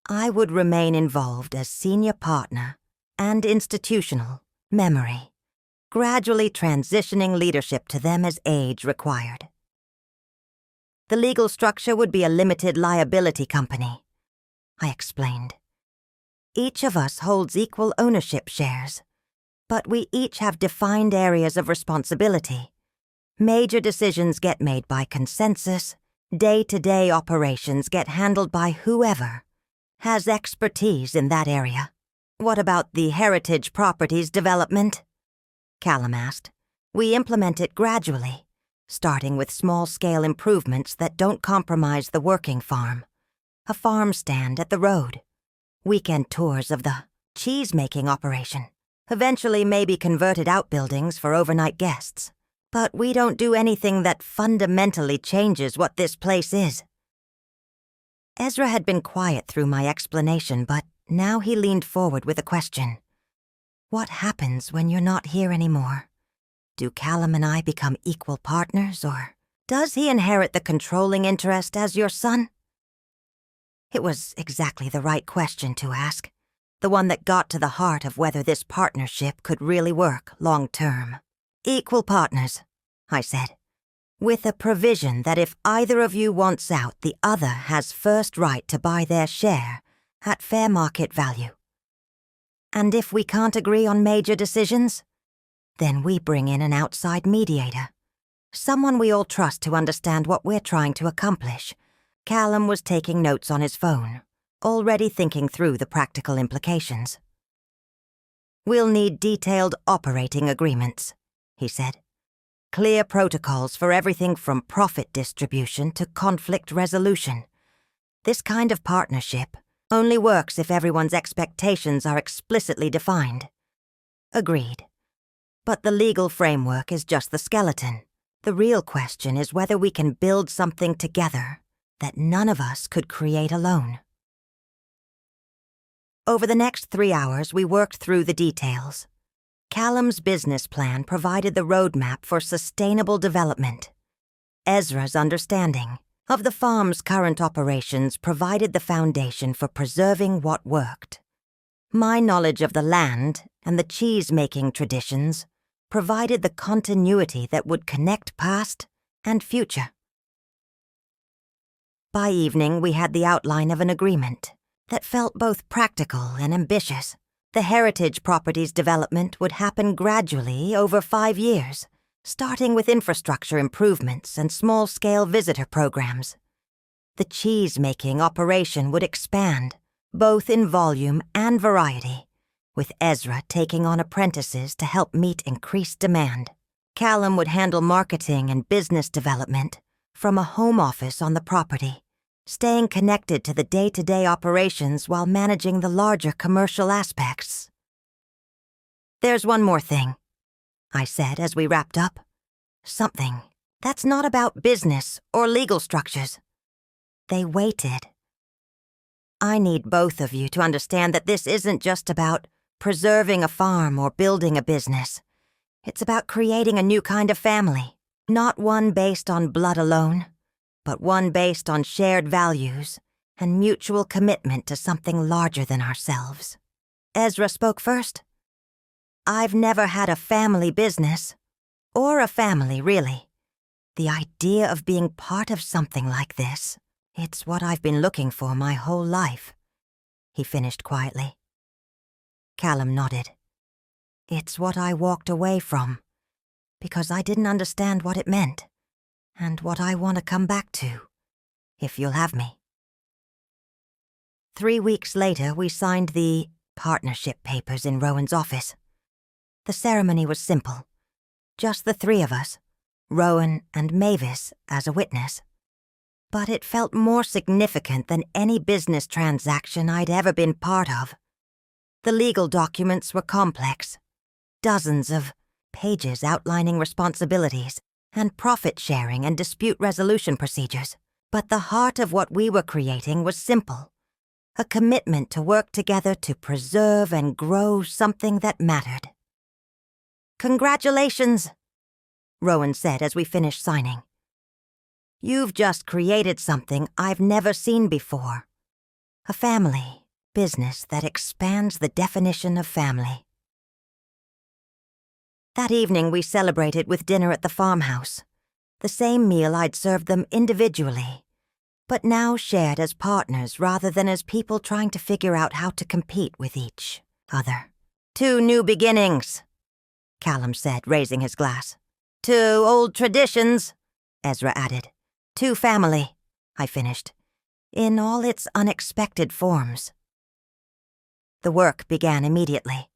I would remain involved as senior partner and institutional memory, gradually transitioning leadership to them as age required. The legal structure would be a limited liability company, I explained. Each of us holds equal ownership shares, but we each have defined areas of responsibility. Major decisions get made by consensus, day-to-day operations get handled by whoever has expertise in that area. "What about the heritage properties development?" Callum asked. "We implement it gradually, starting with small-scale improvements that don't compromise the working farm. A farm stand at the road, weekend tours of the cheese-making operation, eventually maybe converted outbuildings for overnight guests. But we don't do anything that fundamentally changes what this place is." Ezra had been quiet through my explanation, but now he leaned forward with a question. "What happens when you're not here anymore? Do Callum and I become equal partners, or does he inherit the controlling interest as your son?" It was exactly the right question to ask, the one that got to the heart of whether this partnership could really work long-term. "Equal partners," I said, "with a provision that if either of you wants out, the other has first right to buy their share at fair market value. And if we can't agree on major decisions, then we bring in an outside mediator, someone we all trust to understand what we're trying to accomplish." Callum was taking notes on his phone, already thinking through the practical implications. "We'll need detailed operating agreements," he said. "Clear protocols for everything from profit distribution to conflict resolution. This kind of partnership only works if everyone's expectations are explicitly defined. Agreed. But the legal framework is just the skeleton. The real question is whether we can build something together that none of us could create alone. Over the next 3 hours, we worked through the details. Callum's business plan provided the roadmap for sustainable development. Ezra's understanding of the farm's current operations provided the foundation for preserving what worked. My knowledge of the land and the cheese-making traditions provided the continuity that would connect past and future. By evening, we had the outline of an agreement that felt both practical and ambitious. The heritage properties development would happen gradually over 5 years, starting with infrastructure improvements and small-scale visitor programs. The cheese-making operation would expand, both in volume and variety, with Ezra taking on apprentices to help meet increased demand. Callum would handle marketing and business development from a home office on the property, staying connected to the day-to-day operations while managing the larger commercial aspects. "There's one more thing," I said as we wrapped up. "Something that's not about business or legal structures." They waited. "I need both of you to understand that this isn't just about preserving a farm or building a business. It's about creating a new kind of family, not one based on blood alone, but one based on shared values and mutual commitment to something larger than ourselves." Ezra spoke first. "I've never had a family business, or a family, really. The idea of being part of something like this, it's what I've been looking for my whole life," he finished quietly. Callum nodded. "It's what I walked away from, because I didn't understand what it meant, and what I want to come back to, if you'll have me." 3 weeks later, we signed the partnership papers in Rowan's office. The ceremony was simple. Just the 3 of us, Rowan and Mavis as a witness. But it felt more significant than any business transaction I'd ever been part of. The legal documents were complex. Dozens of pages outlining responsibilities and profit sharing and dispute resolution procedures. But the heart of what we were creating was simple. A commitment to work together to preserve and grow something that mattered. "Congratulations," Rowan said as we finished signing. "You've just created something I've never seen before. A family business that expands the definition of family." That evening we celebrated with dinner at the farmhouse, the same meal I'd served them individually, but now shared as partners rather than as people trying to figure out how to compete with each other. "2 new beginnings," Callum said, raising his glass. "2 old traditions," Ezra added. "2 family," I finished, in all its unexpected forms. The work began immediately.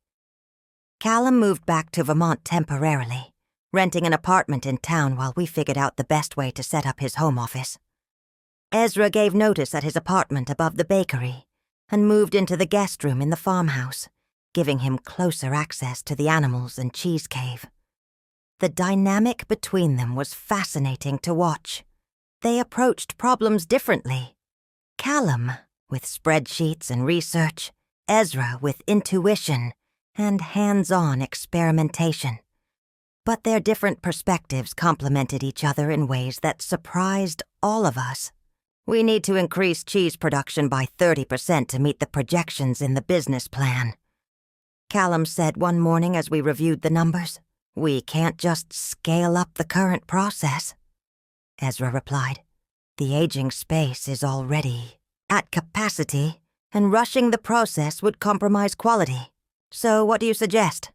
Callum moved back to Vermont temporarily, renting an apartment in town while we figured out the best way to set up his home office. Ezra gave notice at his apartment above the bakery and moved into the guest room in the farmhouse, giving him closer access to the animals and cheese cave. The dynamic between them was fascinating to watch. They approached problems differently. Callum with spreadsheets and research, Ezra with intuition and hands-on experimentation. But their different perspectives complemented each other in ways that surprised all of us. "We need to increase cheese production by 30% to meet the projections in the business plan," Callum said one morning as we reviewed the numbers. "We can't just scale up the current process," Ezra replied. "The aging space is already at capacity, and rushing the process would compromise quality. So what do you suggest?"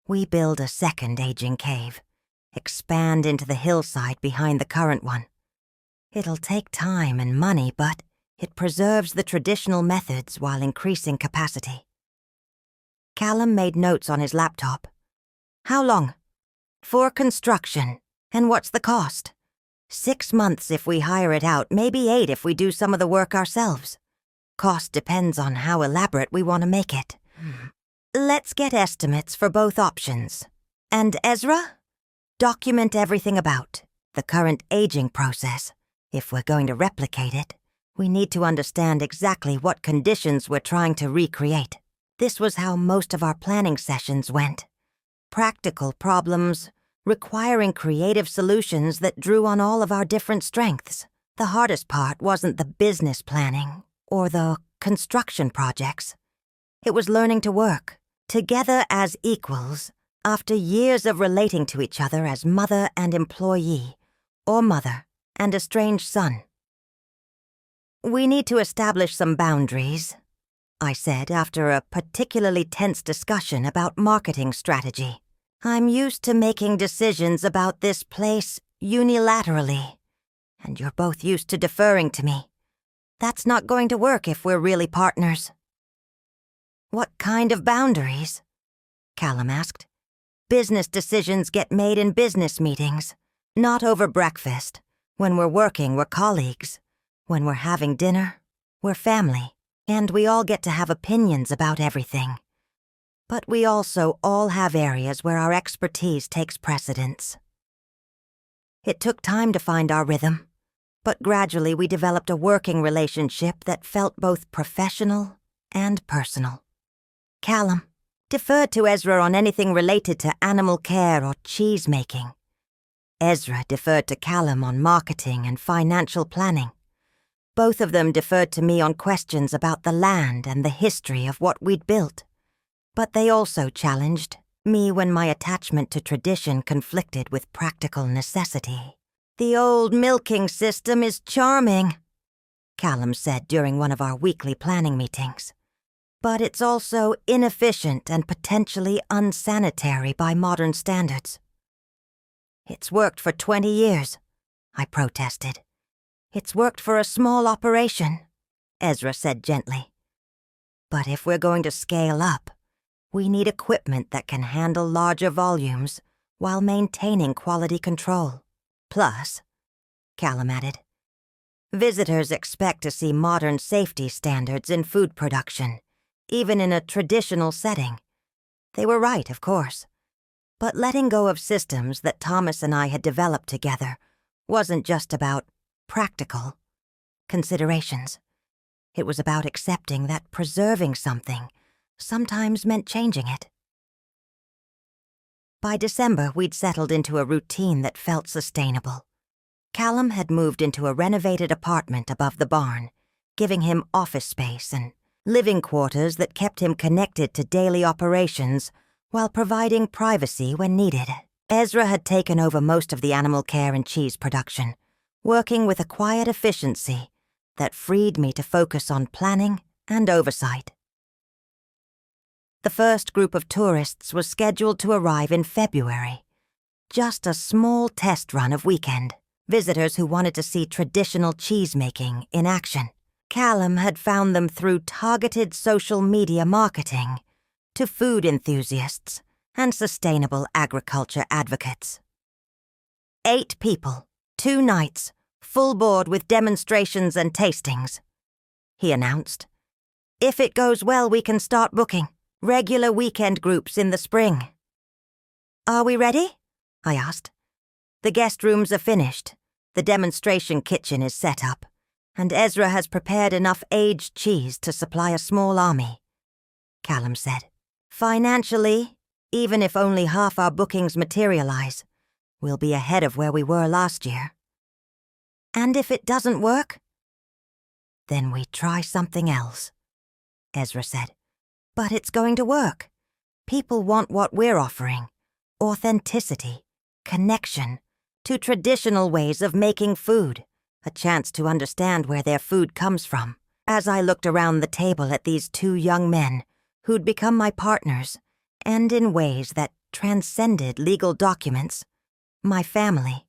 "We build a second aging cave, expand into the hillside behind the current one. It'll take time and money, but it preserves the traditional methods while increasing capacity." Callum made notes on his laptop. "How long?" "For construction. And what's the cost?" 6 months if we hire it out, maybe 8 if we do some of the work ourselves. Cost depends on how elaborate we want to make it. Let's get estimates for both options. And Ezra? Document everything about the current aging process. If we're going to replicate it, we need to understand exactly what conditions we're trying to recreate. This was how most of our planning sessions went. Practical problems, requiring creative solutions that drew on all of our different strengths. The hardest part wasn't the business planning or the construction projects. It was learning to work together as equals after years of relating to each other as mother and employee, or mother and estranged son. We need to establish some boundaries, I said after a particularly tense discussion about marketing strategy. I'm used to making decisions about this place unilaterally, and you're both used to deferring to me. That's not going to work if we're really partners. What kind of boundaries? Callum asked. Business decisions get made in business meetings, not over breakfast. When we're working, we're colleagues. When we're having dinner, we're family, and we all get to have opinions about everything. But we also all have areas where our expertise takes precedence. It took time to find our rhythm, but gradually we developed a working relationship that felt both professional and personal. Callum deferred to Ezra on anything related to animal care or cheese making. Ezra deferred to Callum on marketing and financial planning. Both of them deferred to me on questions about the land and the history of what we'd built. But they also challenged me when my attachment to tradition conflicted with practical necessity. The old milking system is charming, Callum said during one of our weekly planning meetings. But it's also inefficient and potentially unsanitary by modern standards. It's worked for 20 years, I protested. It's worked for a small operation, Ezra said gently. But if we're going to scale up, we need equipment that can handle larger volumes while maintaining quality control. Plus, Callum added, visitors expect to see modern safety standards in food production, even in a traditional setting. They were right, of course. But letting go of systems that Thomas and I had developed together wasn't just about practical considerations. It was about accepting that preserving something sometimes meant changing it. By December, we'd settled into a routine that felt sustainable. Callum had moved into a renovated apartment above the barn, giving him office space and living quarters that kept him connected to daily operations while providing privacy when needed. Ezra had taken over most of the animal care and cheese production, working with a quiet efficiency that freed me to focus on planning and oversight. The first group of tourists was scheduled to arrive in February. Just a small test run of weekend. Visitors who wanted to see traditional cheese-making in action. Callum had found them through targeted social media marketing to food enthusiasts and sustainable agriculture advocates. 8 people, 2 nights, full board with demonstrations and tastings, he announced. If it goes well, we can start booking regular weekend groups in the spring. Are we ready? I asked. The guest rooms are finished. The demonstration kitchen is set up, and Ezra has prepared enough aged cheese to supply a small army, Callum said. Financially, even if only half our bookings materialize, we'll be ahead of where we were last year. And if it doesn't work? Then we try something else, Ezra said. But it's going to work. People want what we're offering. Authenticity, connection to traditional ways of making food, a chance to understand where their food comes from. As I looked around the table at these 2 young men who'd become my partners, and in ways that transcended legal documents, my family,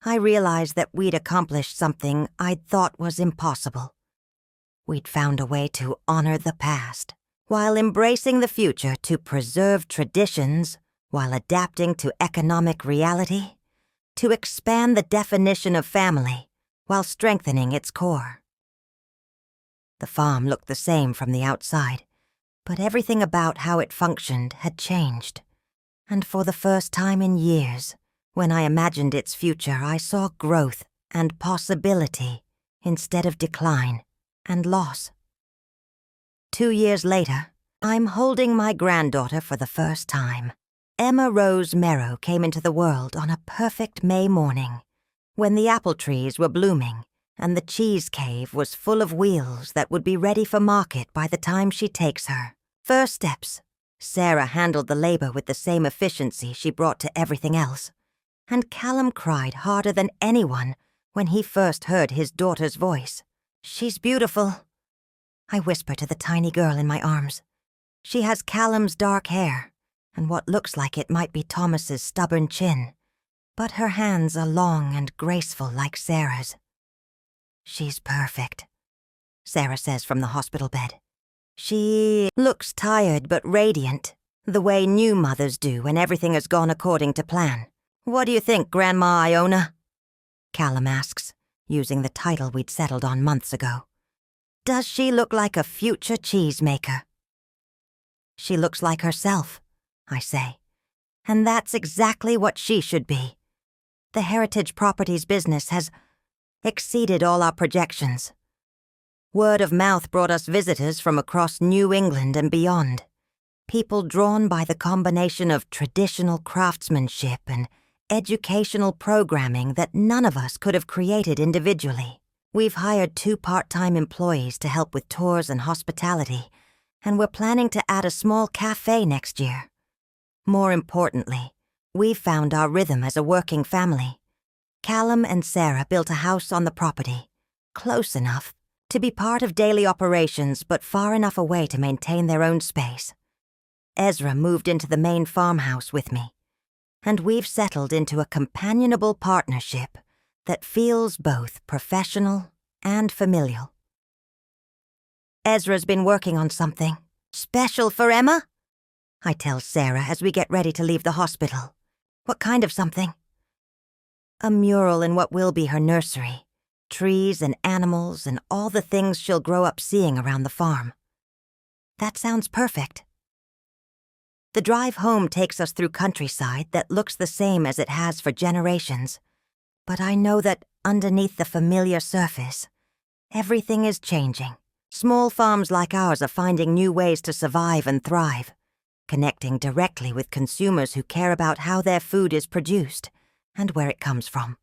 I realized that we'd accomplished something I'd thought was impossible. We'd found a way to honor the past, while embracing the future, to preserve traditions while adapting to economic reality, to expand the definition of family while strengthening its core. The farm looked the same from the outside, but everything about how it functioned had changed. And for the first time in years, when I imagined its future, I saw growth and possibility instead of decline and loss. 2 years later, I'm holding my granddaughter for the first time. Emma Rose Merrow came into the world on a perfect May morning, when the apple trees were blooming and the cheese cave was full of wheels that would be ready for market by the time she takes her. First steps. Sarah handled the labor with the same efficiency she brought to everything else, and Callum cried harder than anyone when he first heard his daughter's voice. "She's beautiful," I whisper to the tiny girl in my arms. She has Callum's dark hair, and what looks like it might be Thomas's stubborn chin, but her hands are long and graceful like Sarah's. "She's perfect," Sarah says from the hospital bed. She looks tired but radiant, the way new mothers do when everything has gone according to plan. "What do you think, Grandma Iona?" Callum asks, using the title we'd settled on months ago. "Does she look like a future cheesemaker?" "She looks like herself," I say, "and that's exactly what she should be." The Heritage Properties business has exceeded all our projections. Word of mouth brought us visitors from across New England and beyond, people drawn by the combination of traditional craftsmanship and educational programming that none of us could have created individually. We've hired 2 part-time employees to help with tours and hospitality, and we're planning to add a small cafe next year. More importantly, we've found our rhythm as a working family. Callum and Sarah built a house on the property, close enough to be part of daily operations but far enough away to maintain their own space. Ezra moved into the main farmhouse with me, and we've settled into a companionable partnership that feels both professional and familial. Ezra's been working on something special for Emma, I tell Sarah as we get ready to leave the hospital. "What kind of something?" "A mural in what will be her nursery. Trees and animals and all the things she'll grow up seeing around the farm." "That sounds perfect." The drive home takes us through countryside that looks the same as it has for generations, but I know that underneath the familiar surface, everything is changing. Small farms like ours are finding new ways to survive and thrive, connecting directly with consumers who care about how their food is produced and where it comes from.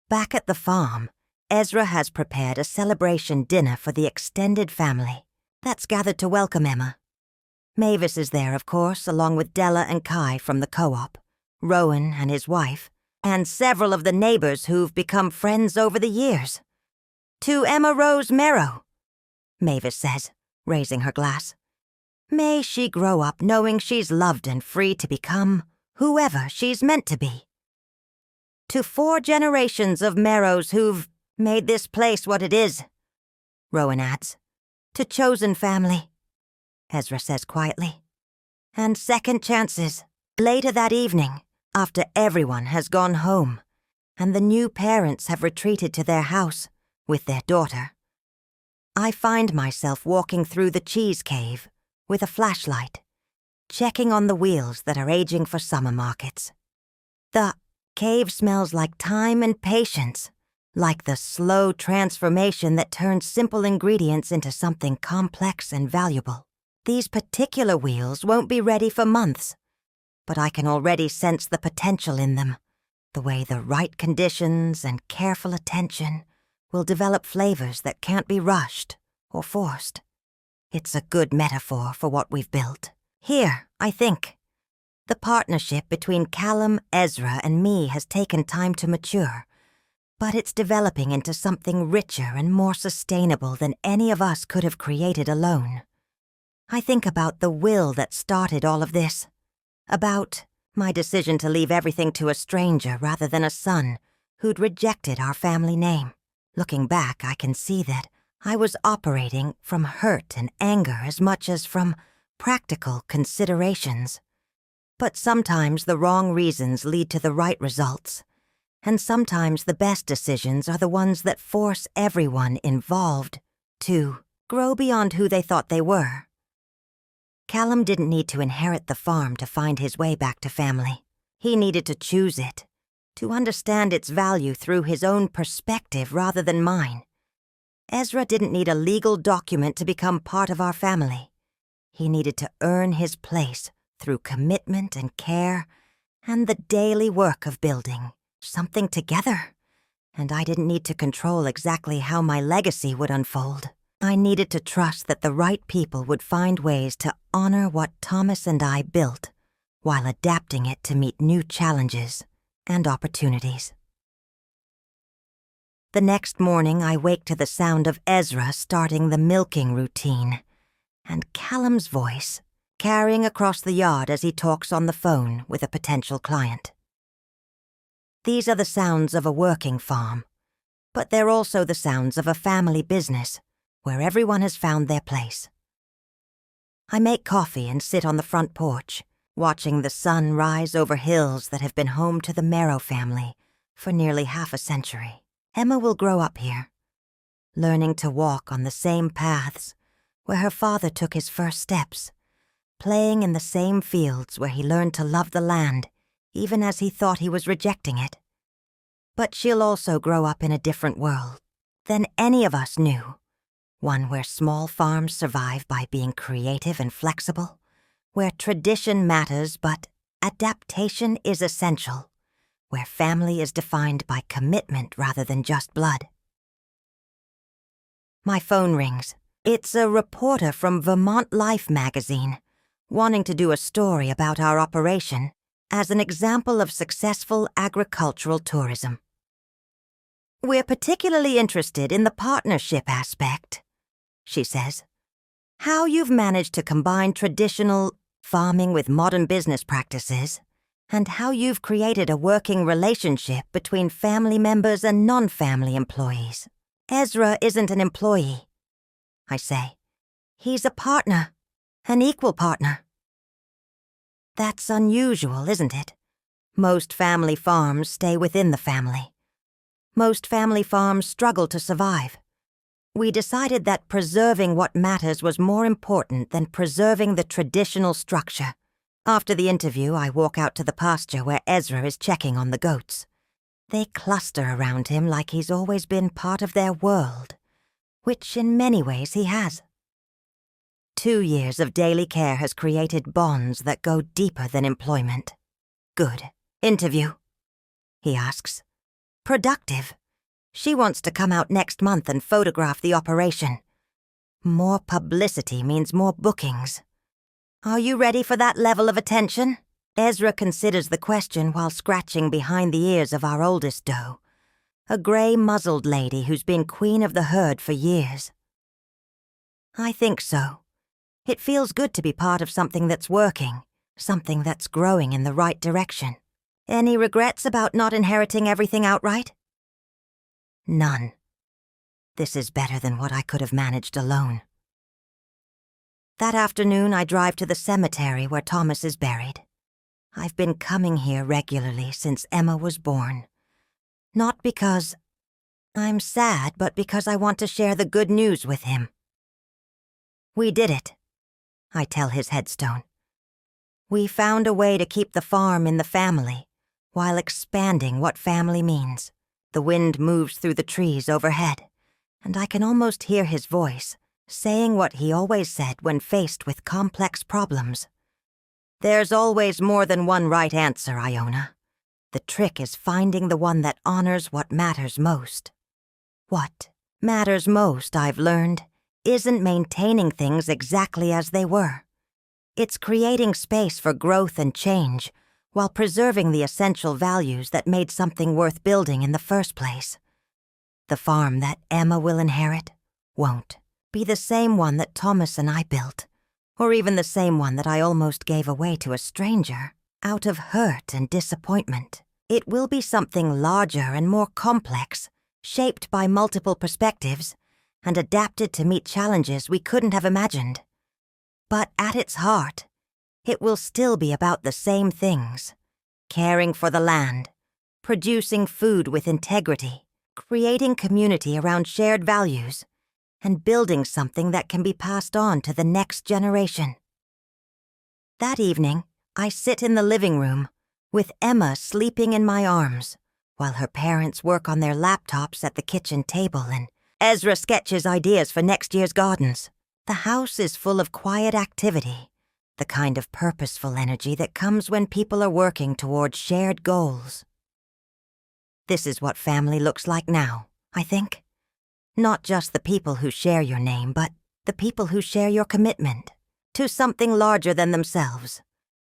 Back at the farm, Ezra has prepared a celebration dinner for the extended family that's gathered to welcome Emma. Mavis is there, of course, along with Della and Kai from the co-op, Rowan and his wife, and several of the neighbors who've become friends over the years. "To Emma Rose Merrow," Mavis says, raising her glass. "May she grow up knowing she's loved and free to become whoever she's meant to be. To 4 generations of Merrows who've made this place what it is," Rowan adds. "To chosen family," Ezra says quietly. "And second chances." Later that evening, after everyone has gone home, and the new parents have retreated to their house with their daughter, I find myself walking through the cheese cave with a flashlight, checking on the wheels that are aging for summer markets. The cave smells like time and patience, like the slow transformation that turns simple ingredients into something complex and valuable. These particular wheels won't be ready for months, but I can already sense the potential in them, the way the right conditions and careful attention will develop flavors that can't be rushed or forced. It's a good metaphor for what we've built. Here, I think. The partnership between Callum, Ezra, and me has taken time to mature, but it's developing into something richer and more sustainable than any of us could have created alone. I think about the will that started all of this, about my decision to leave everything to a stranger rather than a son who'd rejected our family name. Looking back, I can see that I was operating from hurt and anger as much as from practical considerations. But sometimes the wrong reasons lead to the right results, and sometimes the best decisions are the ones that force everyone involved to grow beyond who they thought they were. Callum didn't need to inherit the farm to find his way back to family. He needed to choose it, to understand its value through his own perspective rather than mine. Ezra didn't need a legal document to become part of our family. He needed to earn his place through commitment and care and the daily work of building something together. And I didn't need to control exactly how my legacy would unfold. I needed to trust that the right people would find ways to honor what Thomas and I built while adapting it to meet new challenges and opportunities. The next morning, I wake to the sound of Ezra starting the milking routine, and Callum's voice carrying across the yard as he talks on the phone with a potential client. These are the sounds of a working farm, but they're also the sounds of a family business where everyone has found their place. I make coffee and sit on the front porch, watching the sun rise over hills that have been home to the Merrow family for nearly half a century. Emma will grow up here, learning to walk on the same paths where her father took his first steps, playing in the same fields where he learned to love the land even as he thought he was rejecting it. But she'll also grow up in a different world than any of us knew, one where small farms survive by being creative and flexible, where tradition matters but adaptation is essential, where family is defined by commitment rather than just blood. My phone rings. It's a reporter from Vermont Life magazine, wanting to do a story about our operation as an example of successful agricultural tourism. "We're particularly interested in the partnership aspect," she says. "How you've managed to combine traditional farming with modern business practices, and how you've created a working relationship between family members and non-family employees." "Ezra isn't an employee," I say. "He's a partner, an equal partner." That's unusual, isn't it? Most family farms stay within the family. Most family farms struggle to survive. We decided that preserving what matters was more important than preserving the traditional structure. After the interview, I walk out to the pasture where Ezra is checking on the goats. They cluster around him like he's always been part of their world, which in many ways he has. 2 years of daily care has created bonds that go deeper than employment. "Good. Interview?" he asks. "Productive. She wants to come out next month and photograph the operation. More publicity means more bookings. Are you ready for that level of attention?" Ezra considers the question while scratching behind the ears of our oldest doe, a gray-muzzled lady who's been queen of the herd for years. "I think so. It feels good to be part of something that's working, something that's growing in the right direction." "Any regrets about not inheriting everything outright?" "None. This is better than what I could have managed alone." That afternoon, I drive to the cemetery where Thomas is buried. I've been coming here regularly since Emma was born. Not because I'm sad, but because I want to share the good news with him. "We did it," I tell his headstone. "We found a way to keep the farm in the family while expanding what family means." The wind moves through the trees overhead, and I can almost hear his voice, saying what he always said when faced with complex problems. "There's always more than one right answer, Iona. The trick is finding the one that honors what matters most." What matters most, I've learned, isn't maintaining things exactly as they were. It's creating space for growth and change while preserving the essential values that made something worth building in the first place. The farm that Emma will inherit won't be the same one that Thomas and I built, or even the same one that I almost gave away to a stranger out of hurt and disappointment. It will be something larger and more complex, shaped by multiple perspectives, and adapted to meet challenges we couldn't have imagined. But at its heart, it will still be about the same things: caring for the land, producing food with integrity, creating community around shared values, and building something that can be passed on to the next generation. That evening, I sit in the living room with Emma sleeping in my arms while her parents work on their laptops at the kitchen table and Ezra sketches ideas for next year's gardens. The house is full of quiet activity, the kind of purposeful energy that comes when people are working toward shared goals. This is what family looks like now, I think. Not just the people who share your name, but the people who share your commitment to something larger than themselves.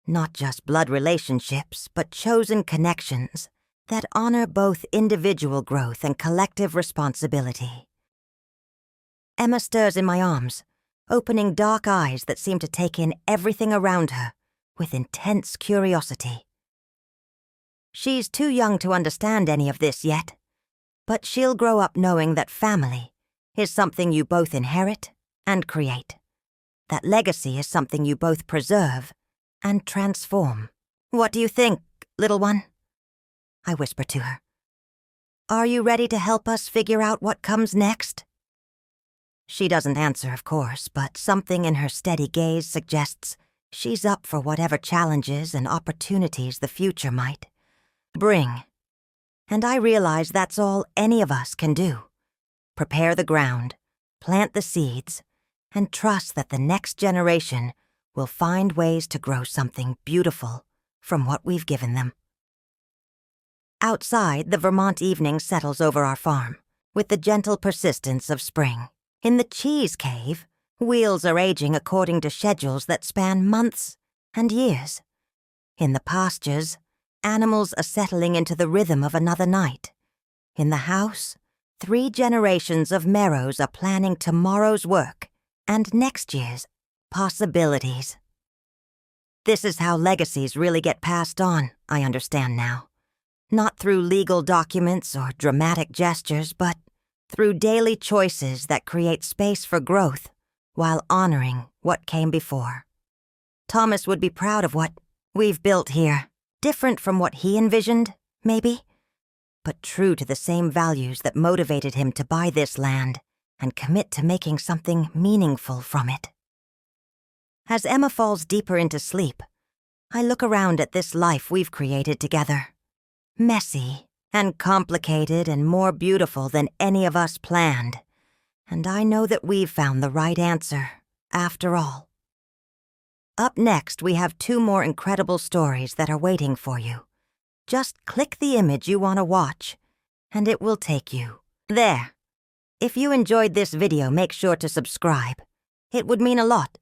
Not just blood relationships, but chosen connections that honor both individual growth and collective responsibility. Emma stirs in my arms, opening dark eyes that seem to take in everything around her with intense curiosity. She's too young to understand any of this yet, but she'll grow up knowing that family is something you both inherit and create, that legacy is something you both preserve and transform. "What do you think, little one?" I whisper to her. "Are you ready to help us figure out what comes next?" She doesn't answer, of course, but something in her steady gaze suggests she's up for whatever challenges and opportunities the future might bring. And I realize that's all any of us can do: prepare the ground, plant the seeds, and trust that the next generation will find ways to grow something beautiful from what we've given them. Outside, the Vermont evening settles over our farm with the gentle persistence of spring. In the cheese cave, wheels are aging according to schedules that span months and years. In the pastures, animals are settling into the rhythm of another night. In the house, 3 generations of Merrows are planning tomorrow's work and next year's possibilities. This is how legacies really get passed on, I understand now. Not through legal documents or dramatic gestures, but through daily choices that create space for growth while honoring what came before. Thomas would be proud of what we've built here, different from what he envisioned, maybe, but true to the same values that motivated him to buy this land and commit to making something meaningful from it. As Emma falls deeper into sleep, I look around at this life we've created together. Messy and complicated and more beautiful than any of us planned. And I know that we've found the right answer, after all. Up next, we have 2 more incredible stories that are waiting for you. Just click the image you want to watch, and it will take you there. If you enjoyed this video, make sure to subscribe. It would mean a lot